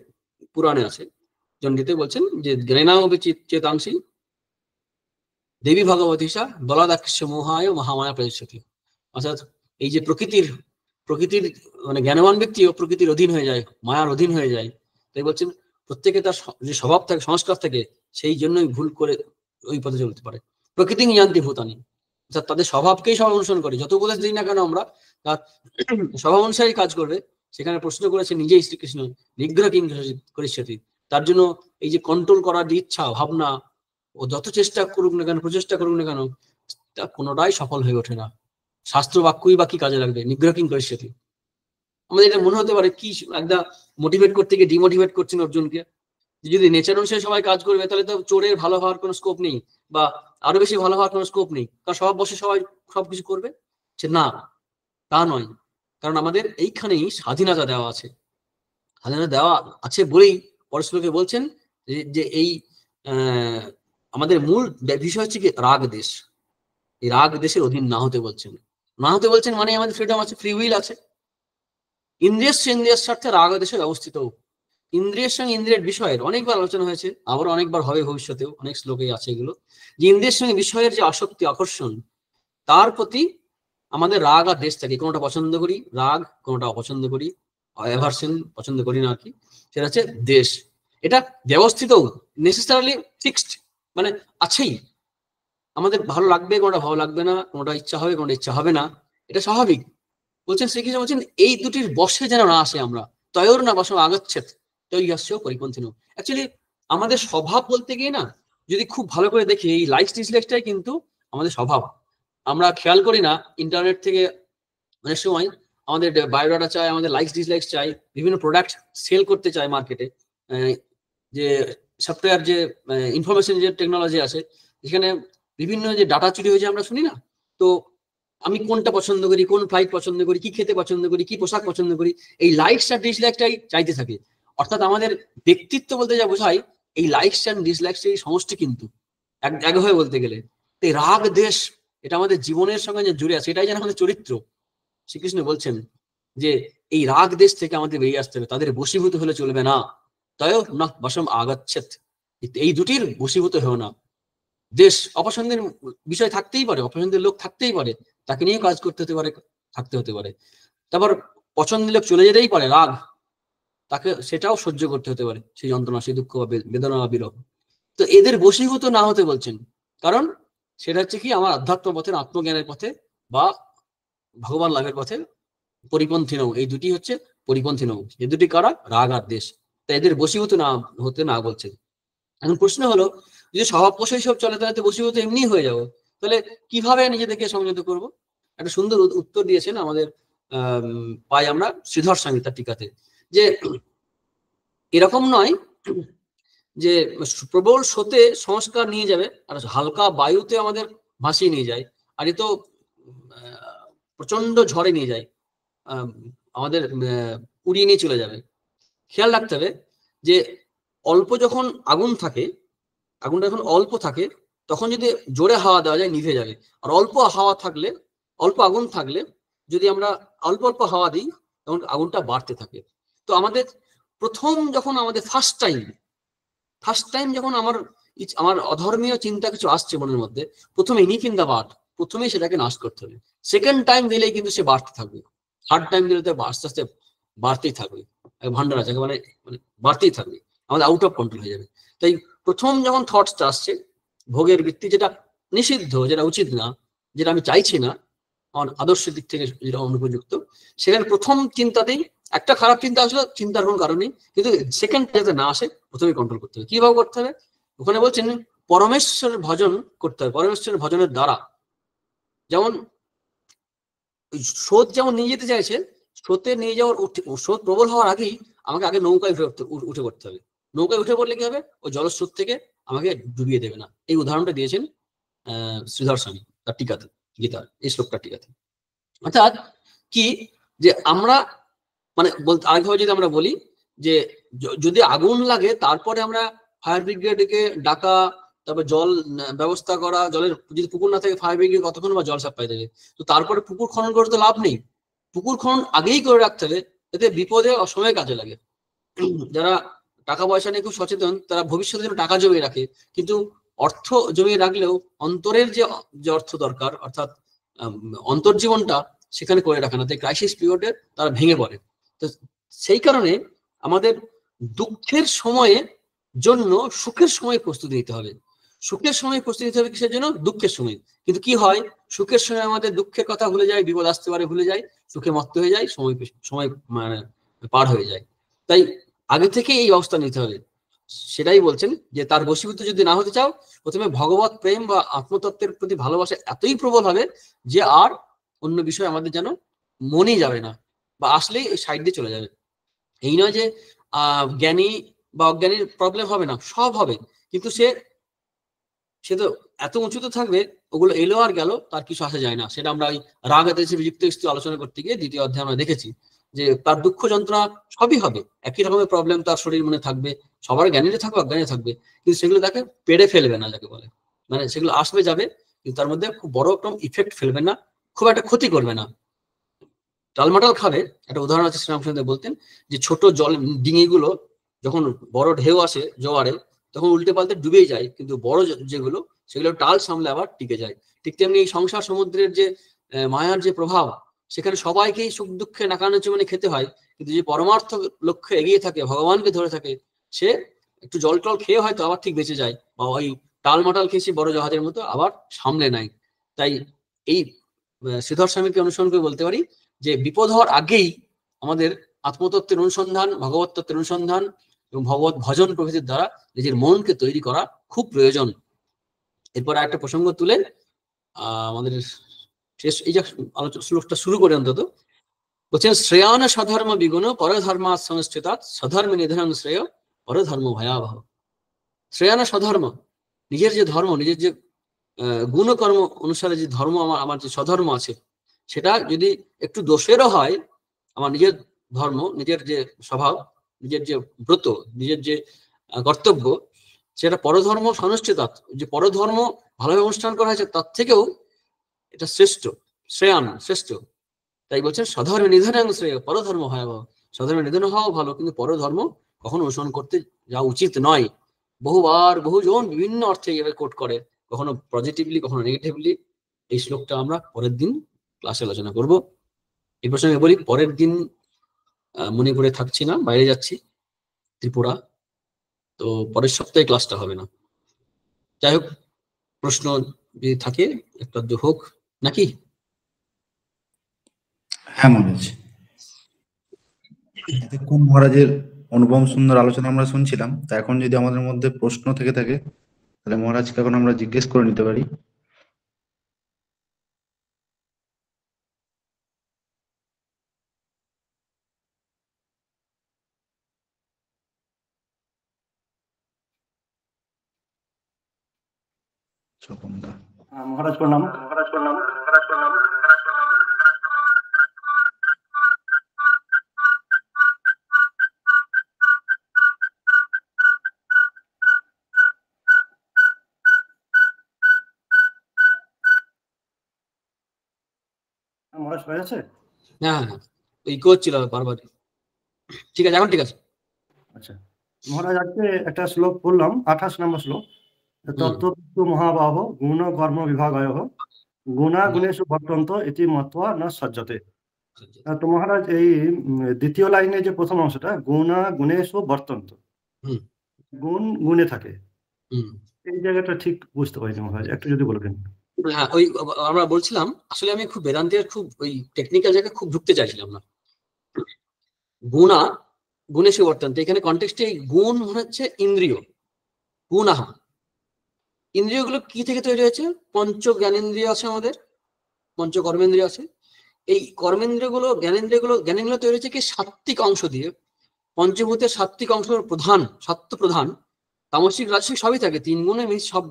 পুরাণে আছে, চণ্ডীতে বলছেন যে জ্ঞানের নাম চেতাংশী দেবী ভগবতীশা বলাদাক্ষ মোহায় মহামায়া প্রতিষ্ঠিত। অর্থাৎ এই যে প্রকৃতির মানে জ্ঞানবান ব্যক্তিও প্রকৃতির অধীন হয়ে যায়, মায়ার অধীন হয়ে যায়। তাই বলছেন প্রত্যেকে তার যে স্বভাব থাকে, সংস্কার থাকে, সেই জন্যই ভুল করে ওই পথে চলতে পারে। প্রকৃতি জানতি ভূতানি, অর্থাৎ তাদের স্বভাবকেই সব অনুসরণ করে, যত উপদেশ দিই না কেন আমরা, তার স্বভাব অনুসারেই কাজ করবে। সেখানে প্রশ্ন করেছে নিজেই শ্রীকৃষ্ণ, নিগ্রহ কিং করিষ্যতি, তার জন্য এই যে কন্ট্রোল করার যে ইচ্ছা ভাবনা, ও যত চেষ্টা করুক না কেন, প্রচেষ্টা করুক না কেন, তা কোনোটাই সফল হয়ে ওঠে না। শাস্ত্র বাক্যই বা কি কাজে লাগবে? নিগ্রহ কিং করিষ্যতি। আমাদের এটা মনে হতে পারে কি একটা মোটিভেট করতে গিয়ে ডিমোটিভেট করছেন অর্জুনকে। যদি নেচার অনুসারে সবাই কাজ করবে, তাহলে তো চোরের ভালো হওয়ার কোনো স্কোপ নেই, বা আরো বেশি ভালো হওয়ার কোনো স্কোপ নেই, কারণ সব বসে সবাই সবকিছু করবে। না, তা নয়, কারণ আমাদের এইখানেই স্বাধীনতা দেওয়া আছে। স্বাধীনতা দেওয়া আছে বলেই পরের শ্লোকে বলছেন যে এই আমাদের মূল বিষয় হচ্ছে কি রাগ দেশ, এই রাগ দেশের অধীন না হতে বলছেন। না হতে বলছেন মানে আমাদের ফ্রিডম আছে, ফ্রি উইল আছে। ইন্দ্রিয়ের স্বার্থে রাগ দেশে ব্যবস্থিত। ইন্দ্রিয়ের সঙ্গে ইন্দ্রিয়ের বিষয়ের অনেকবার আলোচনা হয়েছে, আবার অনেকবার হবে ভবিষ্যতেও, অনেক শ্লোকেই আছে এগুলো, যে ইন্দ্রিয়ের সঙ্গে বিষয়ের যে আসক্তি, আকর্ষণ, তার প্রতি আমাদের রাগ আর দেশ থাকে। কোনোটা পছন্দ করি রাগ, কোনোটা অপছন্দ করি অ্যাভারশন, পছন্দ করি না আর কি, সেটা হচ্ছে দেশ। এটা ব্যবস্থিত, নেসেসারিলি ফিক্সড, মানে আছেই। আমাদের ভালো লাগবে, কোনোটা ভালো লাগবে না, কোনোটা ইচ্ছা হবে, কোনোটা ইচ্ছা হবে না, এটা স্বাভাবিক। বলছেন শ্রীকৃষ্ণ বলছেন এই দুটির বশে যেন না আসে আমরা, তয়োর না বশ আগচ্ছেদ তৈয়াস্য পরিপন্থী। অ্যাকচুয়ালি আমাদের স্বভাব বলতে গিয়ে না, যদি খুব ভালো করে দেখি, এই লাইকস ডিসলাইকসটাই কিন্তু আমাদের স্বভাব। আমরা খেয়াল করি না, ইন্টারনেট থেকে অনেক সময় আমাদের বায়োডাটা চাই, আমাদের লাইকস ডিসলাইকস চাই, বিভিন্ন প্রোডাক্ট সেল করতে চাই মার্কেটে, যে সফটওয়্যার যে ইনফরমেশন যে টেকনোলজি আছে, সেখানে বিভিন্ন যে ডাটা চুরি হয়েছে আমরা শুনি না। তো আমি কোনটা পছন্দ করি, কোন ফ্লাইট পছন্দ করি, কি খেতে পছন্দ করি, কি পোশাক পছন্দ করি, এই লাইকস আর ডিসলাইকসটাই চাইতে থাকে। অর্থাৎ আমাদের ব্যক্তিত্ব বলতে যা বোঝায়, এই লাইকস অ্যান্ড ডিসলাইকস এই সমষ্টি কিন্তু একভাবে বলতে গেলে। এই রাগ দেশ, এটা আমাদের জীবনের সঙ্গে যে জুড়ে আছে, এটাই যেন আমাদের চরিত্র। শ্রীকৃষ্ণ বলছেন যে এই রাগ দেশ থেকে আমাদের বেরিয়ে আসতে হবে, তাদের বশীভূত হলে চলবে না। তাই না বশম আগাচ্ছেদ, এই দুটির বশীভূত হও না। দেশ অপছন্দের বিষয় থাকতেই পারে, অপছন্দের লোক থাকতেই পারে, তাকে নিয়ে কাজ করতে হতে পারে, থাকতে হতে পারে। তারপর পছন্দের লোক চলে যেতেই পারে, রাগ, তাকে সেটাও সহ্য করতে হতে পারে, সেই যন্ত্রণা, সেই দুঃখ বা বেদনা বা বিরহ। তো এদের বশীভূত না হতে বলছেন, কারণ সেটা হচ্ছে কি আমার আধ্যাত্ম পথের, আত্মজ্ঞানের পথে বা ভগবান লাভের পথে পরিপন্থী নও। এই দুটি হচ্ছে পরিপন্থী নও। এই দুটি কারা? রাগ আর দেশ। তাই এদের বশীভূত না হতে না বলছেন। এখন প্রশ্ন হলো, যদি স্বভাববশই সব চলে, তাহলে তো বশীভূত এমনি হয়ে যাবো, তাহলে কিভাবে নিজেদেরকে সংযত করব? একটা সুন্দর উত্তর দিয়েছেন আমাদের পাই আমরা শ্রীধর স্বামী তার টিকাতে, যে এরকম নয় যে প্রবল স্রোতে সংস্কার নিয়ে যাবে আর হালকা বায়ুতে আমাদের ভাসিয়ে নিয়ে যায়, আর এ তো প্রচন্ড ঝড়ে নিয়ে যায়, আমাদের উড়িয়ে নিয়ে চলে যাবে। খেয়াল রাখতে হবে যে অল্প যখন আগুন থাকে, আগুনটা যখন অল্প থাকে, তখন যদি জোরে হাওয়া দেওয়া যায় নিভে যাবে। আর অল্প হাওয়া থাকলে, অল্প আগুন থাকলে যদি আমরা অল্প অল্প হাওয়া দিই, তখন আগুনটা বাড়তে থাকে। তো আমাদের প্রথম যখন আমাদের ফার্স্ট টাইম যখন আমার অধর্মীয় চিন্তা কিছু আসছে মনের মধ্যে, প্রথমে ইনিফ দা বার্ড, প্রথমেই সেটাকে নাশ করতে হবে। সেকেন্ড টাইম দিলেই কিন্তু সে বাড়তে থাকবে, থার্ড টাইম দিলে তো আস্তে আস্তে বাড়তেই থাকবে, ভান্ডার আছে মানে বাড়তেই থাকবে, আমাদের আউট অফ কন্ট্রোল হয়ে যাবে। তাই প্রথম যখন থটসটা আসছে, ভোগের বৃত্তি, যেটা নিষিদ্ধ, যেটা উচিত না, যেটা আমি চাইছি না, আমার আদর্শের দিক থেকে যেটা অনুপযুক্ত, সেখানে প্রথম চিন্তাতেই একটা খারাপ চিন্তা আসলো, চিন্তার কোনো কারণেই, কিন্তু সেকেন্ড যাতে না আসে প্রথমেই কন্ট্রোল করতে হবে। কিভাবে করতে হবে? ওখানে বলছেন পরমেশ্বরের ভজন করতে হবে, পরমেশ্বরের ভজনের দ্বারা। যেমন স্রোত যেমন নিয়ে যেতে চাইছে, স্রোতে নিয়ে যাওয়ার, স্রোত প্রবল হওয়ার আগেই আমাকে আগে নৌকায় উঠে পড়তে হবে। নৌকায় উঠে পড়লে কি হবে? ওই জলস্রোত থেকে আমাকে ডুবিয়ে দেবে না। এই উদাহরণটা দিয়েছেন শ্রীধর স্বামী তার টিকাতে, গীতার এই শ্লোকটার টিকাতে। অর্থাৎ কি, যে আমরা মানে আরেকভাবে যদি আমরা বলি যে যদি আগুন লাগে, তারপরে আমরা ফায়ার ব্রিগেডকে ডাকা, তারপর জল ব্যবস্থা করা, জলের যদি পুকুর না থাকে ফায়ার ব্রিগেড কতক্ষণ বা জল সাপ্লাই দেবে? তো তারপরে পুকুর খনন করে তো লাভ নেই, পুকুর খনন আগেই করে রাখতে হবে, এতে বিপদে অসময়ে কাজে লাগে। যারা টাকা পয়সা নিয়ে খুব সচেতন, তারা ভবিষ্যতে জন্য টাকা জমিয়ে রাখে, কিন্তু অর্থ জমিয়ে রাখলেও অন্তরের যে অর্থ দরকার, অর্থাৎ অন্তর্জীবনটা সেখানে করে রাখে না। তাই ক্রাইসিস পিরিয়ডে তারা ভেঙে পড়ে। তো সেই কারণে আমাদের দুঃখের সময়ে জন্য সুখের সময় প্রস্তুতি নিতে হবে। সুখের সময় প্রস্তুতি নিতে হবে কিসের জন্য? দুঃখের সময়। কিন্তু কি হয়, সুখের সময় আমাদের দুঃখের কথা ভুলে যায়, বিপদ আসতে পারে ভুলে যায়, সুখে মত্ত হয়ে যায়, সময় মানে পার হয়ে যায়। তাই আগে থেকে এই ব্যবস্থা নিতে হবে। সেটাই বলছেন যে তার বশীভূত যদি না হতে চাও, প্রথমে ভগবত প্রেম বা আত্মতত্ত্বের প্রতি ভালোবাসা এতই প্রবল হবে যে আর অন্য বিষয় আমাদের যেন মনেই যাবে না, বা আসলেই সাইড দিয়ে চলে যাবে। এই নয় যে জ্ঞানী বা অজ্ঞানীর প্রবলেম হবে না, সব হবে, কিন্তু সে তো এত উঁচুতে থাকবে, ওগুলো এলো আর গেল, তার কিছু আসা যায় না। সেটা আমরা ওই রাগ আদেশে বিযুক্ত স্তু আলোচনা করতে গিয়ে দ্বিতীয় অধ্যায়ে আমরা দেখেছি যে তার দুঃখ যন্ত্রণা সবই হবে, একই রকমের প্রবলেম তার শরীর মনে থাকবে, সবার জ্ঞানীরা থাকবে, অজ্ঞানী থাকবে, কিন্তু সেগুলো তাকে পেড়ে ফেলবে না, যাকে বলে। মানে সেগুলো আসবে যাবে, কিন্তু তার মধ্যে খুব বড় একটা ইফেক্ট ফেলবে না, খুব একটা ক্ষতি করবে না। টালমাটাল খাবে। একটা উদাহরণ আছে, শ্রীরামচন্দ্র বলতেন যে ছোট জল ডিঙিগুলো যখন বড় ঢেউ আসে জোয়ারে, তখন উল্টে পাল্টে ডুবেই যায়, কিন্তু বড় যেগুলো, সেগুলো টাল সামলে আবার টিকে যায়। ঠিক তেমনি এই সংসার সমুদ্রের যে মায়ার যে প্রভাব, সেখানে সবাইকেই সুখ দুঃখে নাকানো চুমনে খেতে হয়, কিন্তু যে পরমার্থ লক্ষ্যে এগিয়ে থাকে, ভগবানকে ধরে থাকে, সে একটু জল টল খেয়ে হয়তো আবার ঠিক বেঁচে যায়, বা ওই টালমাটাল খেয়ে সে বড় জাহাজের মতো আবার সামলে নেয়। তাই এই শ্রীধর স্বামীকে অনুসরণ করে বলতে পারি যে বিপদ হওয়ার আগেই আমাদের আত্মতত্ত্বের অনুসন্ধান, ভগবত তত্ত্বের অনুসন্ধান এবং ভগবত ভজন প্রভৃতির দ্বারা নিজের মনকে তৈরি করা খুব প্রয়োজন। এরপর একটা প্রসঙ্গ তুলে আমাদের শেষ এই যে আলোচনা শ্লোকটা শুরু করে অন্তত বলছেন, শ্রেয়ান স্বধর্ম বিগুণ পরধর্মা সংস্থিতাৎ স্বধর্ম নিধনং শ্রেয় পরধর্ম ভয়াবহ। শ্রেয়ান স্বধর্ম, নিজের যে ধর্ম, নিজের যে গুণকর্ম অনুসারে যে ধর্ম, আমার যে স্বধর্ম আছে, সেটা যদি একটু দোষেরও হয়, আমার নিজের ধর্ম, নিজের যে স্বভাব, নিজের যে ব্রত, নিজের যে কর্তব্য, সেটা পরধর্ম সনুষ্ঠিতাৎ, যে পরধর্ম ভালোভাবে অনুষ্ঠান করা হয়েছে তার থেকেও এটা শ্রেষ্ঠ, শ্রেয়ান, শ্রেষ্ঠ। তাই বলছেন স্বধর্ম নিধনাং শ্রেয় পরধর্ম ভয়াবহ। স্বধর্ম নিধন হওয়াও ভালো, কিন্তু পরধর্ম কখনো অনুসরণ করতে যাওয়া উচিত নয়। বহুবার বহুজন বিভিন্ন অর্থে এভাবে কোট করে, কখনো পজিটিভলি, কখনো নেগেটিভলি। এই শ্লোকটা আমরা পরের দিন ক্লাসে আলোচনা করব। এই প্রসঙ্গে বলি, পরের দিন মণিপুরে থাকছি না, বাইরে যাচ্ছি, ত্রিপুরা। তো পরের সপ্তাহে ক্লাসটা হবে না। যাই হোক, প্রশ্ন যদি থাকে একটা হোক নাকি? হ্যাঁ মহারাজ, এতক্ষণ মহারাজের অনুপম সুন্দর আলোচনা আমরা শুনছিলাম। তা এখন যদি আমাদের মধ্যে প্রশ্ন থেকে থাকে তাহলে মহারাজকে এখন আমরা জিজ্ঞেস করে নিতে পারি। স্বপনদা। মহারাজ প্রণাম। মহারাজ প্রণাম। মহারাজ প্রণাম। মহারাজ হয়ে আছে? হ্যাঁ হ্যাঁ, ইকো হচ্ছিল বারবার। ঠিক আছে, এখন ঠিক আছে। আচ্ছা মহারাজ, আজকে একটা শ্লোক পড়লাম, 28 নম্বর শ্লোক। তত্ত্ব মহাবাহ গুণ কর্ম বিভাগয় গুণা গুণেষু বর্তন্ত ইতি মত্বা না সজ্জতে। তো মহারাজ, এই দ্বিতীয় লাইনে যে প্রথম অংশটা, গুণা গুণেষু বর্তন্ত, গুণ গুণে থাকে, এই জায়গাটা ঠিক বুঝতে পারিনি মহারাজ, একটু যদি বলবেন। হ্যাঁ, ওই আমরা বলছিলাম, আসলে আমি খুব বেদান্তের খুব ওই টেকনিক্যাল জায়গায় খুব ঢুকতে চাইছিলাম না। গুণা গুণেষু বর্তন্ত, এখানে কনটেক্সটে গুণ মনে হচ্ছে ইন্দ্রিয়। গুণাহা, ইন্দ্রিয়গুলো কি থেকে তৈরি হয়েছে? পঞ্চ জ্ঞানেন্দ্রিয় আছে আমাদের, পঞ্চ কর্মেন্দ্রিয় আছে। এই কর্মেন্দ্রিয়গুলো, জ্ঞানেন্দ্রিয়গুলো তৈরি হয়েছে কি সাত্ত্বিক অংশ দিয়ে। পঞ্চভূতের সাত্ত্বিক অংশ প্রধান, সত্য প্রধান, তামসিক রাজসিক সবই থাকে, তিন গুণে সব,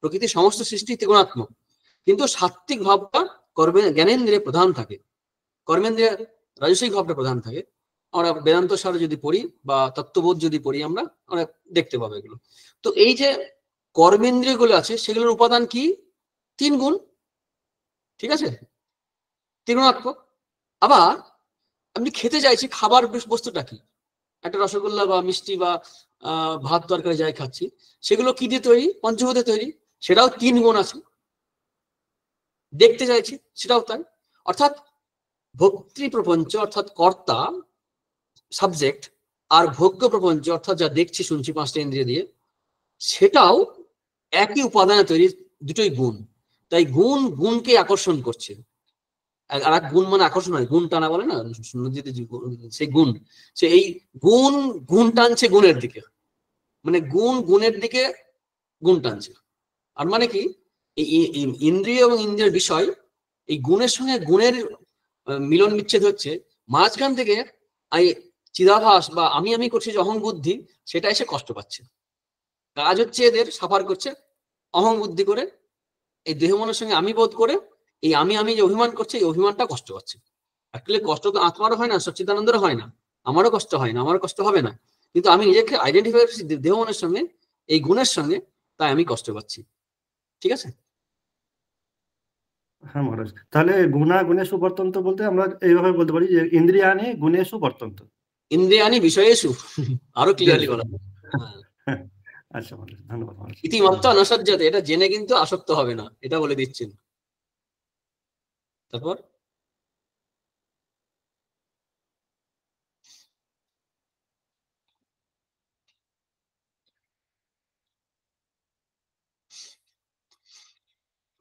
প্রকৃতির সমস্ত সৃষ্টি ত্রিগুণাত্মক। কিন্তু সাত্ত্বিক ভাবটা জ্ঞানেন্দ্রিয়ে প্রধান থাকে, কর্মেন্দ্রিয়ে রাজসিক ভাবটা প্রধান থাকে। আমরা বেদান্ত সারে যদি পড়ি বা তত্ত্ববোধ যদি পড়ি, আমরা দেখতে পাবো এগুলো। তো এই যে কর্মেন্দ্রিয় গুলো আছে, সেগুলোর উপাদান কি? তিন গুণ, ঠিক আছে, ত্রিগুণাত্মক। আবার আমি খেতে চাইছি, খাবার বস্তুটা কি? একটা রসগোল্লা বা মিষ্টি বা ভাত তরকারি যাই খাচ্ছি, সেগুলো কি দিয়ে তৈরি? পঞ্চভূতে তৈরি, সেটাও তিন গুণ আছে। দেখতে চাইছি, সেটাও তাই। অর্থাৎ ভোক্তৃ প্রপঞ্চ অর্থাৎ কর্তা, সাবজেক্ট, আর ভোগ্য প্রপঞ্চ অর্থাৎ যা দেখছি শুনছি পাঁচটা ইন্দ্রিয় দিয়ে, সেটাও একই উপাদানে তৈরি, দুটোই গুণ। তাই গুণ গুণকে আকর্ষণ করছে। আর এক গুণ মানে আকর্ষণ হয়, গুণ টানা বলে না নদীতে, সেই গুণ, সে এই গুণ গুণ টানছে গুণের দিকে, মানে গুণ গুণের দিকে গুণ টানছে। আর মানে কি, এই ইন্দ্রিয় এবং ইন্দ্রিয়ের বিষয়, এই গুণের সঙ্গে গুণের মিলন বিচ্ছেদ হচ্ছে, মাঝখান থেকে এই চিদাভাস বা আমি আমি করছি যে অহং বুদ্ধি, সেটা এসে কষ্ট পাচ্ছে। কাজ হচ্ছে এদের সাফার করছে অহং বুদ্ধি করে, এই দেহ মনের সঙ্গে আমি বোধ করে, এই আমি যে অভিমান করছে, এই অভিমানটা কষ্ট পাচ্ছে। অ্যাকচুয়ালি কষ্ট তো আত্মারও হয় না, সচ্চিদানন্দেরও হয় না, আমারও কষ্ট হয় না, আমারও কষ্ট হবে না, কিন্তু আমি নিজেকে আইডেন্টিফাই করছি দেহ মনের সঙ্গে, এই গুণের সঙ্গে, তাই আমি কষ্ট পাচ্ছি। ঠিক আছে? হ্যাঁ মহারাজ, তাহলে গুণা গুণেষু বর্তন্ত বলতে আমরা এইভাবে বলতে পারি যে ইন্দ্রিয়ানি গুণেষু বর্তন্ত। ইন্দ্রিয়ানি বিষয়েষু, আরো ক্লিয়ারলি বলা। আচ্ছা মহারাজ, ধন্যবাদ মহারাজ। ইতিমত্তা অনসজ্জাতে, এটা জেনে কিন্তু আসক্ত হবে না, এটা বলে দিচ্ছেন। তারপর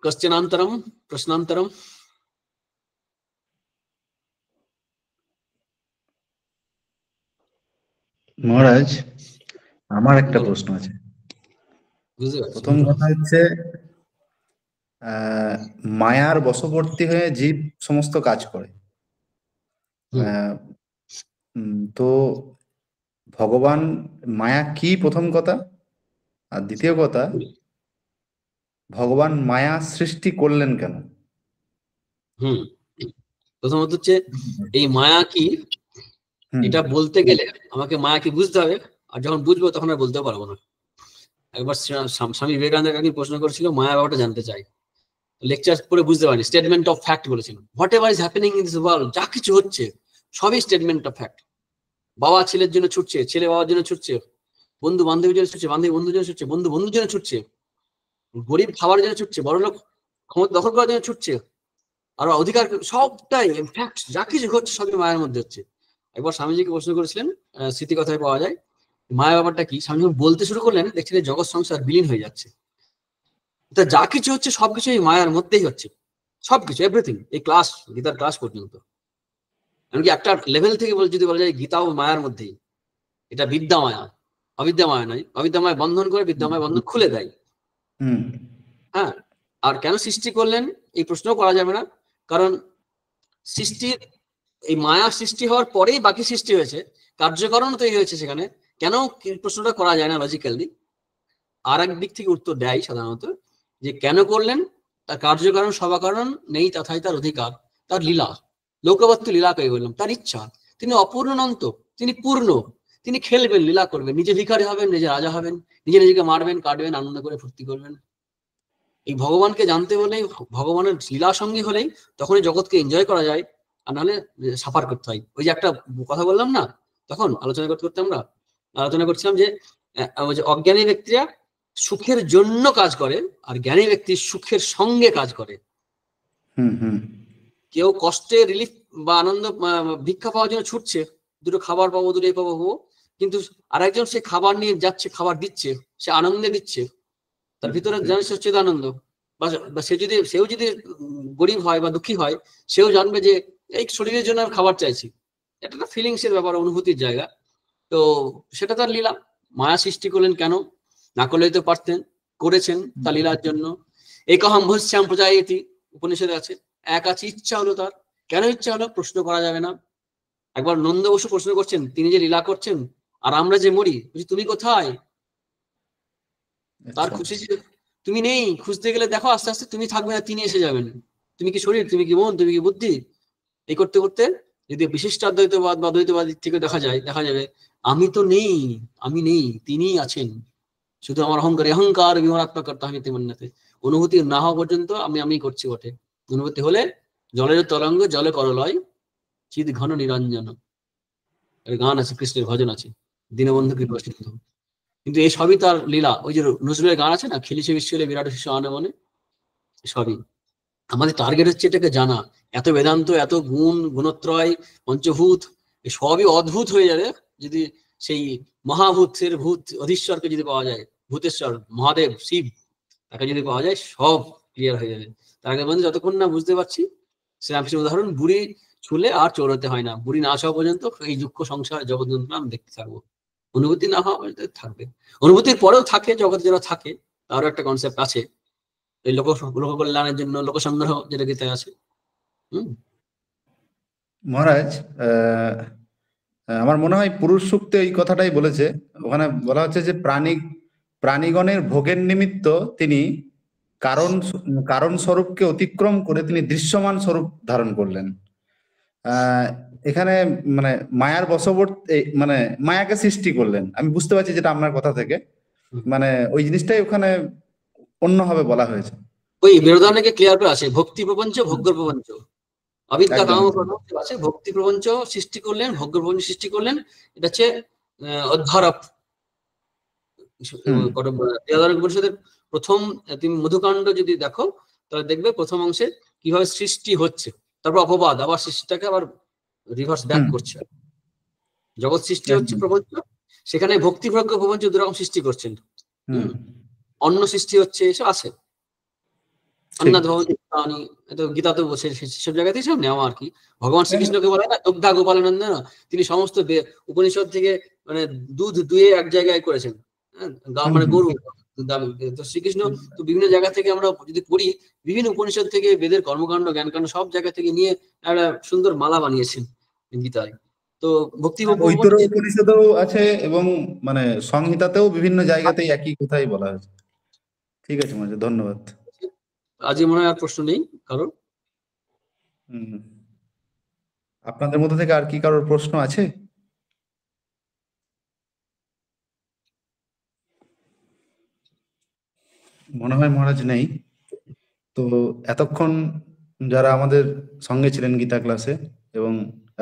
क्वश्चनान्तरं, प्रश्नान्तरं। মহারাজ, আমার একটা বলো, প্রশ্ন আছে। বুঝতে পারছি। প্রথম কথা হচ্ছে, মায়ার বশবর্তী হয়ে জীব সমস্ত কাজ করে। হুম তো ভগবান মায়া কি, প্রথম কথা। আর দ্বিতীয় কথা, ভগবান মায়া সৃষ্টি করলেন কেন? হুম প্রথমত হচ্ছে এই মায়া কি, হুম এটা বলতে গেলে আমাকে মায়া কি বুঝতে হবে, আর যখন বুঝবো তখন আর বলতে পারবো না। একবার স্বামী বিবেকানন্দ কাকে প্রশ্ন করেছিল, মায়া ব্যাপারটা জানতে চাই, লেকচার পড়ে বুঝতে পারিনি, স্টেটমেন্ট অফ ফ্যাক্ট বলেছিল। What ever is happening in this world, যা কিছু হচ্ছে সবই স্টেটমেন্ট অফ ফ্যাক্ট। বাবা ছেলের জন্য ছুটছে, ছেলে বাবার জন্য ছুটছে, বন্ধু বান্ধবীর জন্য ছুটছে, বান্ধবী বন্ধুর জন্য ছুটছে, বন্ধু বন্ধুর জন্য ছুটছে, গরিব খাবার জন্য ছুটছে, বড় লোক ক্ষমতা দখল করার জন্য ছুটছে, আর অধিকার, সবটাই ফ্যাক্ট, যা কিছু ঘটছে সবই মায়ের মধ্যে হচ্ছে। একবার স্বামীজিকে প্রশ্ন করেছিলেন, স্মৃতি কথায় পাওয়া যায়, মায়া ব্যাপারটা কি। স্বামী যখন বলতে শুরু করলেন দেখছেন জগৎ সংসার বিলীন হয়ে যাচ্ছে। তা যা কিছু হচ্ছে সবকিছু এই মায়ার মধ্যেই হচ্ছে, সবকিছু, এভরিথিং, এই ক্লাস, গীতার ক্লাস পর্যন্ত। এমনকি একটা লেভেল থেকে যদি বলা যায় গীতাও মায়ার মধ্যেই। এটা বিদ্যা মায়া, অবিদ্যা মায়া নয়। অবিদ্যা মায়া বন্ধন করে, বিদ্যাময় বন্ধন খুলে দেয়। হুম হ্যাঁ, আর কেন সৃষ্টি করলেন এই প্রশ্ন করা যাবে না, কারণ সৃষ্টির, এই মায়া সৃষ্টি হওয়ার পরেই বাকি সৃষ্টি হয়েছে, কার্যকরণ তৈরি হয়েছে সেখানে। কেন প্রশ্নটা করা যায় না লজিক্যালি, আর এক দিক থেকে উত্তর দেয় সাধারণত, যে কেন করলেন, তার কার্যকারণ সবাকারণ নেই, তথায় তার অধিকার, তার লীলা, লোকবত্ত লীলা কে বললাম, তার ইচ্ছা। তিনি অপূর্ণান্ত, তিনি পূর্ণ, তিনি খেলবেন, লীলা করবেন, নিজে ভিখারি হবেন, নিজে রাজা হবেন, নিজে নিজেকে মারবেন, কাটবেন, আনন্দ করে ফুর্তি করবেন। এই ভগবানকে জানতে হলেই, ভগবানের লীলা সঙ্গী হলেই তখনই জগৎকে এনজয় করা যায়, আর নাহলে সাফার করতে হয়। ওই যে একটা কথা বললাম না, তখন আলোচনা করতে করতে আমরা আলোচনা করছিলাম যে ওই যে অজ্ঞানী ব্যক্তিরা সুখের জন্য কাজ করে, আর জ্ঞানী ব্যক্তি সুখের সঙ্গে কাজ করে। হুম হুম কেউ কষ্টে রিলিফ বা আনন্দ ভিক্ষা পাওয়ার জন্য ছুটছে, দুটো খাবার পাবো, দুটো পাবো, কিন্তু আরেকজন সে খাবার নিয়ে যাচ্ছে, খাবার দিচ্ছে, সে আনন্দে দিচ্ছে, তার ভিতরে জানিস হচ্ছে আনন্দ। বা সেও যদি গরিব হয় বা দুঃখী হয়, সেও জানবে যে এই শরীরের জন্য আমি খাবার চাইছি। এটা একটা ফিলিংস এর ব্যাপার, অনুভূতির জায়গা। তো সেটা তার লীলা। মায়া সৃষ্টি করলেন কেন, না করলেই তো পারতেন, করেছেন তার লীলার জন্য। একহম ভস্যাম প্রজায়তি উপনিষদে আছে, এক আছে, ইচ্ছা হলো তার। কেন ইচ্ছা হলো প্রশ্ন করা যাবে না। একবার নন্দ বসু প্রশ্ন করছেন, তিনি যে লীলা করছেন আর আমরা যে মরি, তুমি কোথায়? তার আচ্ছা খুশি যে তুমি নেই, খুঁজতে গেলে দেখো আস্তে আস্তে তুমি থাকবে না, তিনি এসে যাবেন। তুমি কি শরীর, তুমি কি মন, তুমি কি বুদ্ধি? এই করতে করতে যদি বিশিষ্ট অদ্বৈতবাদ বা অদ্বৈতবাদ থেকে দেখা যাবে আমি তো নেই, আমি নেই, তিনি আছেন। শুধু আমার অহংকার বিমরাত্মক করতে আমি তেমনিতে অনুভূতি না হওয়া পর্যন্ত আমি করছি বটে। অনুভূতি হলে জলের তরঙ্গ জলে করলয়, চিদ ঘন নিরঞ্জন। গান আছে, কৃষ্ণের ভজন আছে, দীনবন্ধু কৃপা সিন্ধু। কিন্তু এই সবই তার লীলা। ওই যে নজরুলের গান আছে না, খেলিছে বিশ্বরে বিরাট শিশু আনে মনে, সবই আমাদের টার্গেট হচ্ছে এটাকে জানা। এত বেদান্ত, এত গুণত্রয়, পঞ্চভূত, সবই অদ্ভুত হয়ে যাবে যদি সেই মহাভূতের ভূত অধীশ্বরকে যদি পাওয়া যায়, ভূতেশ্বর মহাদেব শিব, তাকে যদি পাওয়া যায় সব ক্লিয়ার হয়ে যাবে। তার আগে বন্ধু যতক্ষণ না বুঝতে পারছি, শ্রীরামকৃষ্ণ উদাহরণ, বুড়ি ছুলে আর চোরাতে হয় না, বুড়ি না আসা পর্যন্ত এই দুঃখ সংসার জগৎ যন্ত্রণা আমি দেখতে থাকবো। অনুভূতি না হওয়া পর্যন্ত থাকবে। অনুভূতির পরেও থাকে, জগৎ যারা থাকে তারও একটা কনসেপ্ট আছে, এই লোক কল্যাণের জন্য লোকসংগ্রহ, যেটা গীতায় আছে। মহারাজ, আমার মনে হয় পুরুষ সূক্তে এই কথাটাই বলেছে। ওখানে বলা হচ্ছে যে প্রাণীগণের ভোগের নিমিত্ত তিনি কারণ কারণ স্বরূপকে অতিক্রম করে তিনি দৃশ্যমান স্বরূপ ধারণ করলেন। এখানে মানে মায়ার বশবর্তী, মানে মায়াকে সৃষ্টি করলেন, আমি বুঝতে পারছি যেটা আপনার কথা থেকে, মানে ওই জিনিসটাই ওখানে অন্যভাবে বলা হয়েছে। ওই বেরোদানকে ক্লিয়ার করে আছে, ভক্তি প্রপঞ্চ ভোগ্য প্রপঞ্চ, অবিদ্যা একদম কাম আছে, ভক্তি প্রপঞ্চ সৃষ্টি করলেন, ভোগ্য প্রপঞ্চ সৃষ্টি করলেন। এটা হচ্ছে অধ্যারপ পরিষদের প্রথম। তুমি মধুকাণ্ড যদি দেখো তাহলে দেখবে প্রথম অংশে কিভাবে সৃষ্টি হচ্ছে, তারপর অপবাদ, আবার সৃষ্টিটাকে আবার রিভার্স ব্যাক করছে। জগৎ সৃষ্টি হচ্ছে প্রপঞ্চ, সেখানে ভক্তি ভোগ্য প্রপঞ্চ দুরকম সৃষ্টি করছেন। অন্য সৃষ্টি হচ্ছে, এসব আছে। অন্নাথ ভবতি ভূতানি, তো গীতা তো সেসব জায়গাতেই সব নেওয়া আর কি। ভগবান শ্রীকৃষ্ণকে বলে না দুগ্ধা গোপালানন্দ, তিনি সমস্ত উপনিষদ থেকে মানে দুধ দুয়ে এক জায়গায় করেছেন, হ্যাঁ, মানে গরু। তো শ্রীকৃষ্ণ তো বিভিন্ন জায়গা থেকে আমরা যদি পড়ি, বিভিন্ন উপনিষদ থেকে বেদের কর্মকাণ্ড জ্ঞানকাণ্ড সব জায়গা থেকে নিয়ে একটা সুন্দর মালা বানিয়েছেন গীতায়। তো ভক্তি উপনিষদেও আছে এবং মানে সংহিতাতেও বিভিন্ন জায়গাতেই একই কথাই বলা হয়েছে। ঠিক আছে মহারাজ, ধন্যবাদ। আজকে মনে হয় আর প্রশ্ন নেই কারোর। আপনাদের মধ্যে থেকে আর কি কারোর প্রশ্ন আছে? মনে হয় মহারাজ নেই। তো এতক্ষণ যারা আমাদের সঙ্গে ছিলেন গীতা ক্লাসে এবং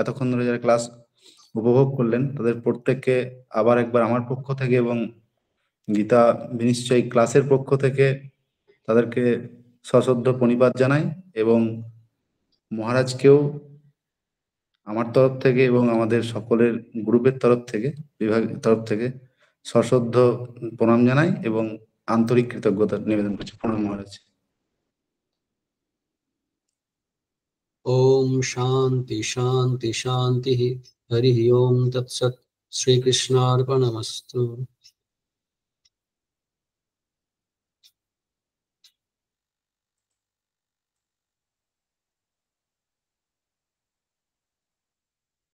এতক্ষণ ধরে যারা ক্লাস উপভোগ করলেন, তাদের প্রত্যেককে আবার একবার আমার পক্ষ থেকে এবং গীতা বিনিশ্চয় ক্লাসের পক্ষ থেকে তাদেরকে সশ্রদ্ধ প্রণিপাত জানাই, এবং মহারাজকেও আমার তরফ থেকে এবং আমাদের সকলের গ্রুপের তরফ থেকে, বিভাগের তরফ থেকে সশ্রদ্ধ প্রণাম জানাই এবং আন্তরিক কৃতজ্ঞতা নিবেদন করছি। প্রণাম মহারাজ। ओम शांति शांति शांति। हरि ओम तत्सत्। श्री कृष्णार्पणमस्तु।